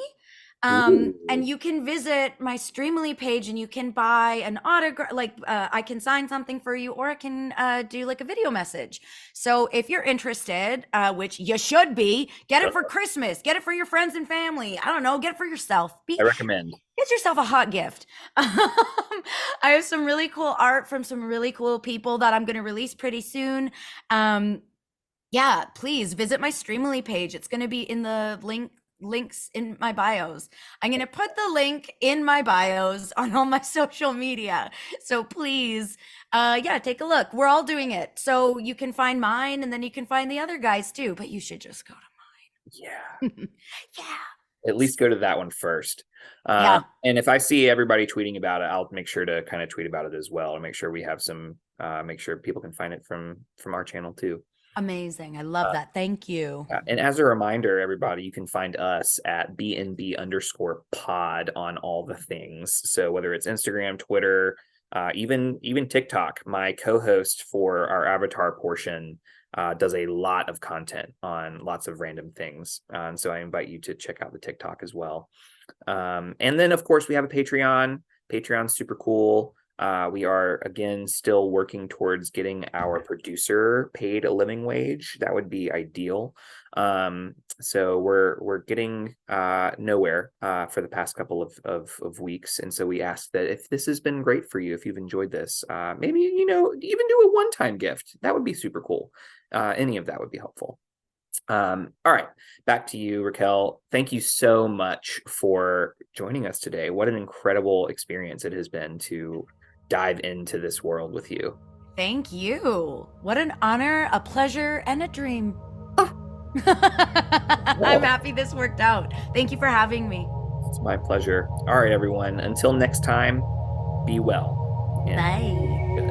And Ooh. you can visit my Streamily page and you can buy an autograph, like I can sign something for you, or I can do like a video message. So if you're interested, which you should be, get it for Christmas, get it for your friends and family. I don't know, get it for yourself. I recommend. Get yourself a hot gift. I have some really cool art from some really cool people that I'm going to release pretty soon. Yeah, please visit my Streamily page. It's going to be in the links in my bios. I'm going to put the link in my bios on all my social media. So please, yeah, take a look. We're all doing it. So you can find mine and then you can find the other guys too, but you should just go Yeah. to yeah. At least go to that one first. Yeah. And if I see everybody tweeting about it, I'll make sure to kind of tweet about it as well, and make sure we have some, make sure people can find it from our channel too. Amazing. I love that. Thank you. And as a reminder, everybody, you can find us at BNB_pod on all the things. So whether it's Instagram, Twitter, even TikTok. My co-host for our avatar portion does a lot of content on lots of random things. And so I invite you to check out the TikTok as well. And then, of course, we have a Patreon. Patreon's super cool. We are again still working towards getting our producer paid a living wage. That would be ideal. So we're getting nowhere for the past couple of weeks, and so we ask that if this has been great for you, if you've enjoyed this, maybe even do a one-time gift. That would be super cool. Any of that would be helpful. All right, back to you, Raquel. Thank you so much for joining us today. What an incredible experience it has been to dive into this world with you. Thank you. What an honor, a pleasure, and a dream. Ah, I'm well, happy this worked out. Thank you for having me. it's my pleasure. All right, everyone. Until next time, be well and Bye. good.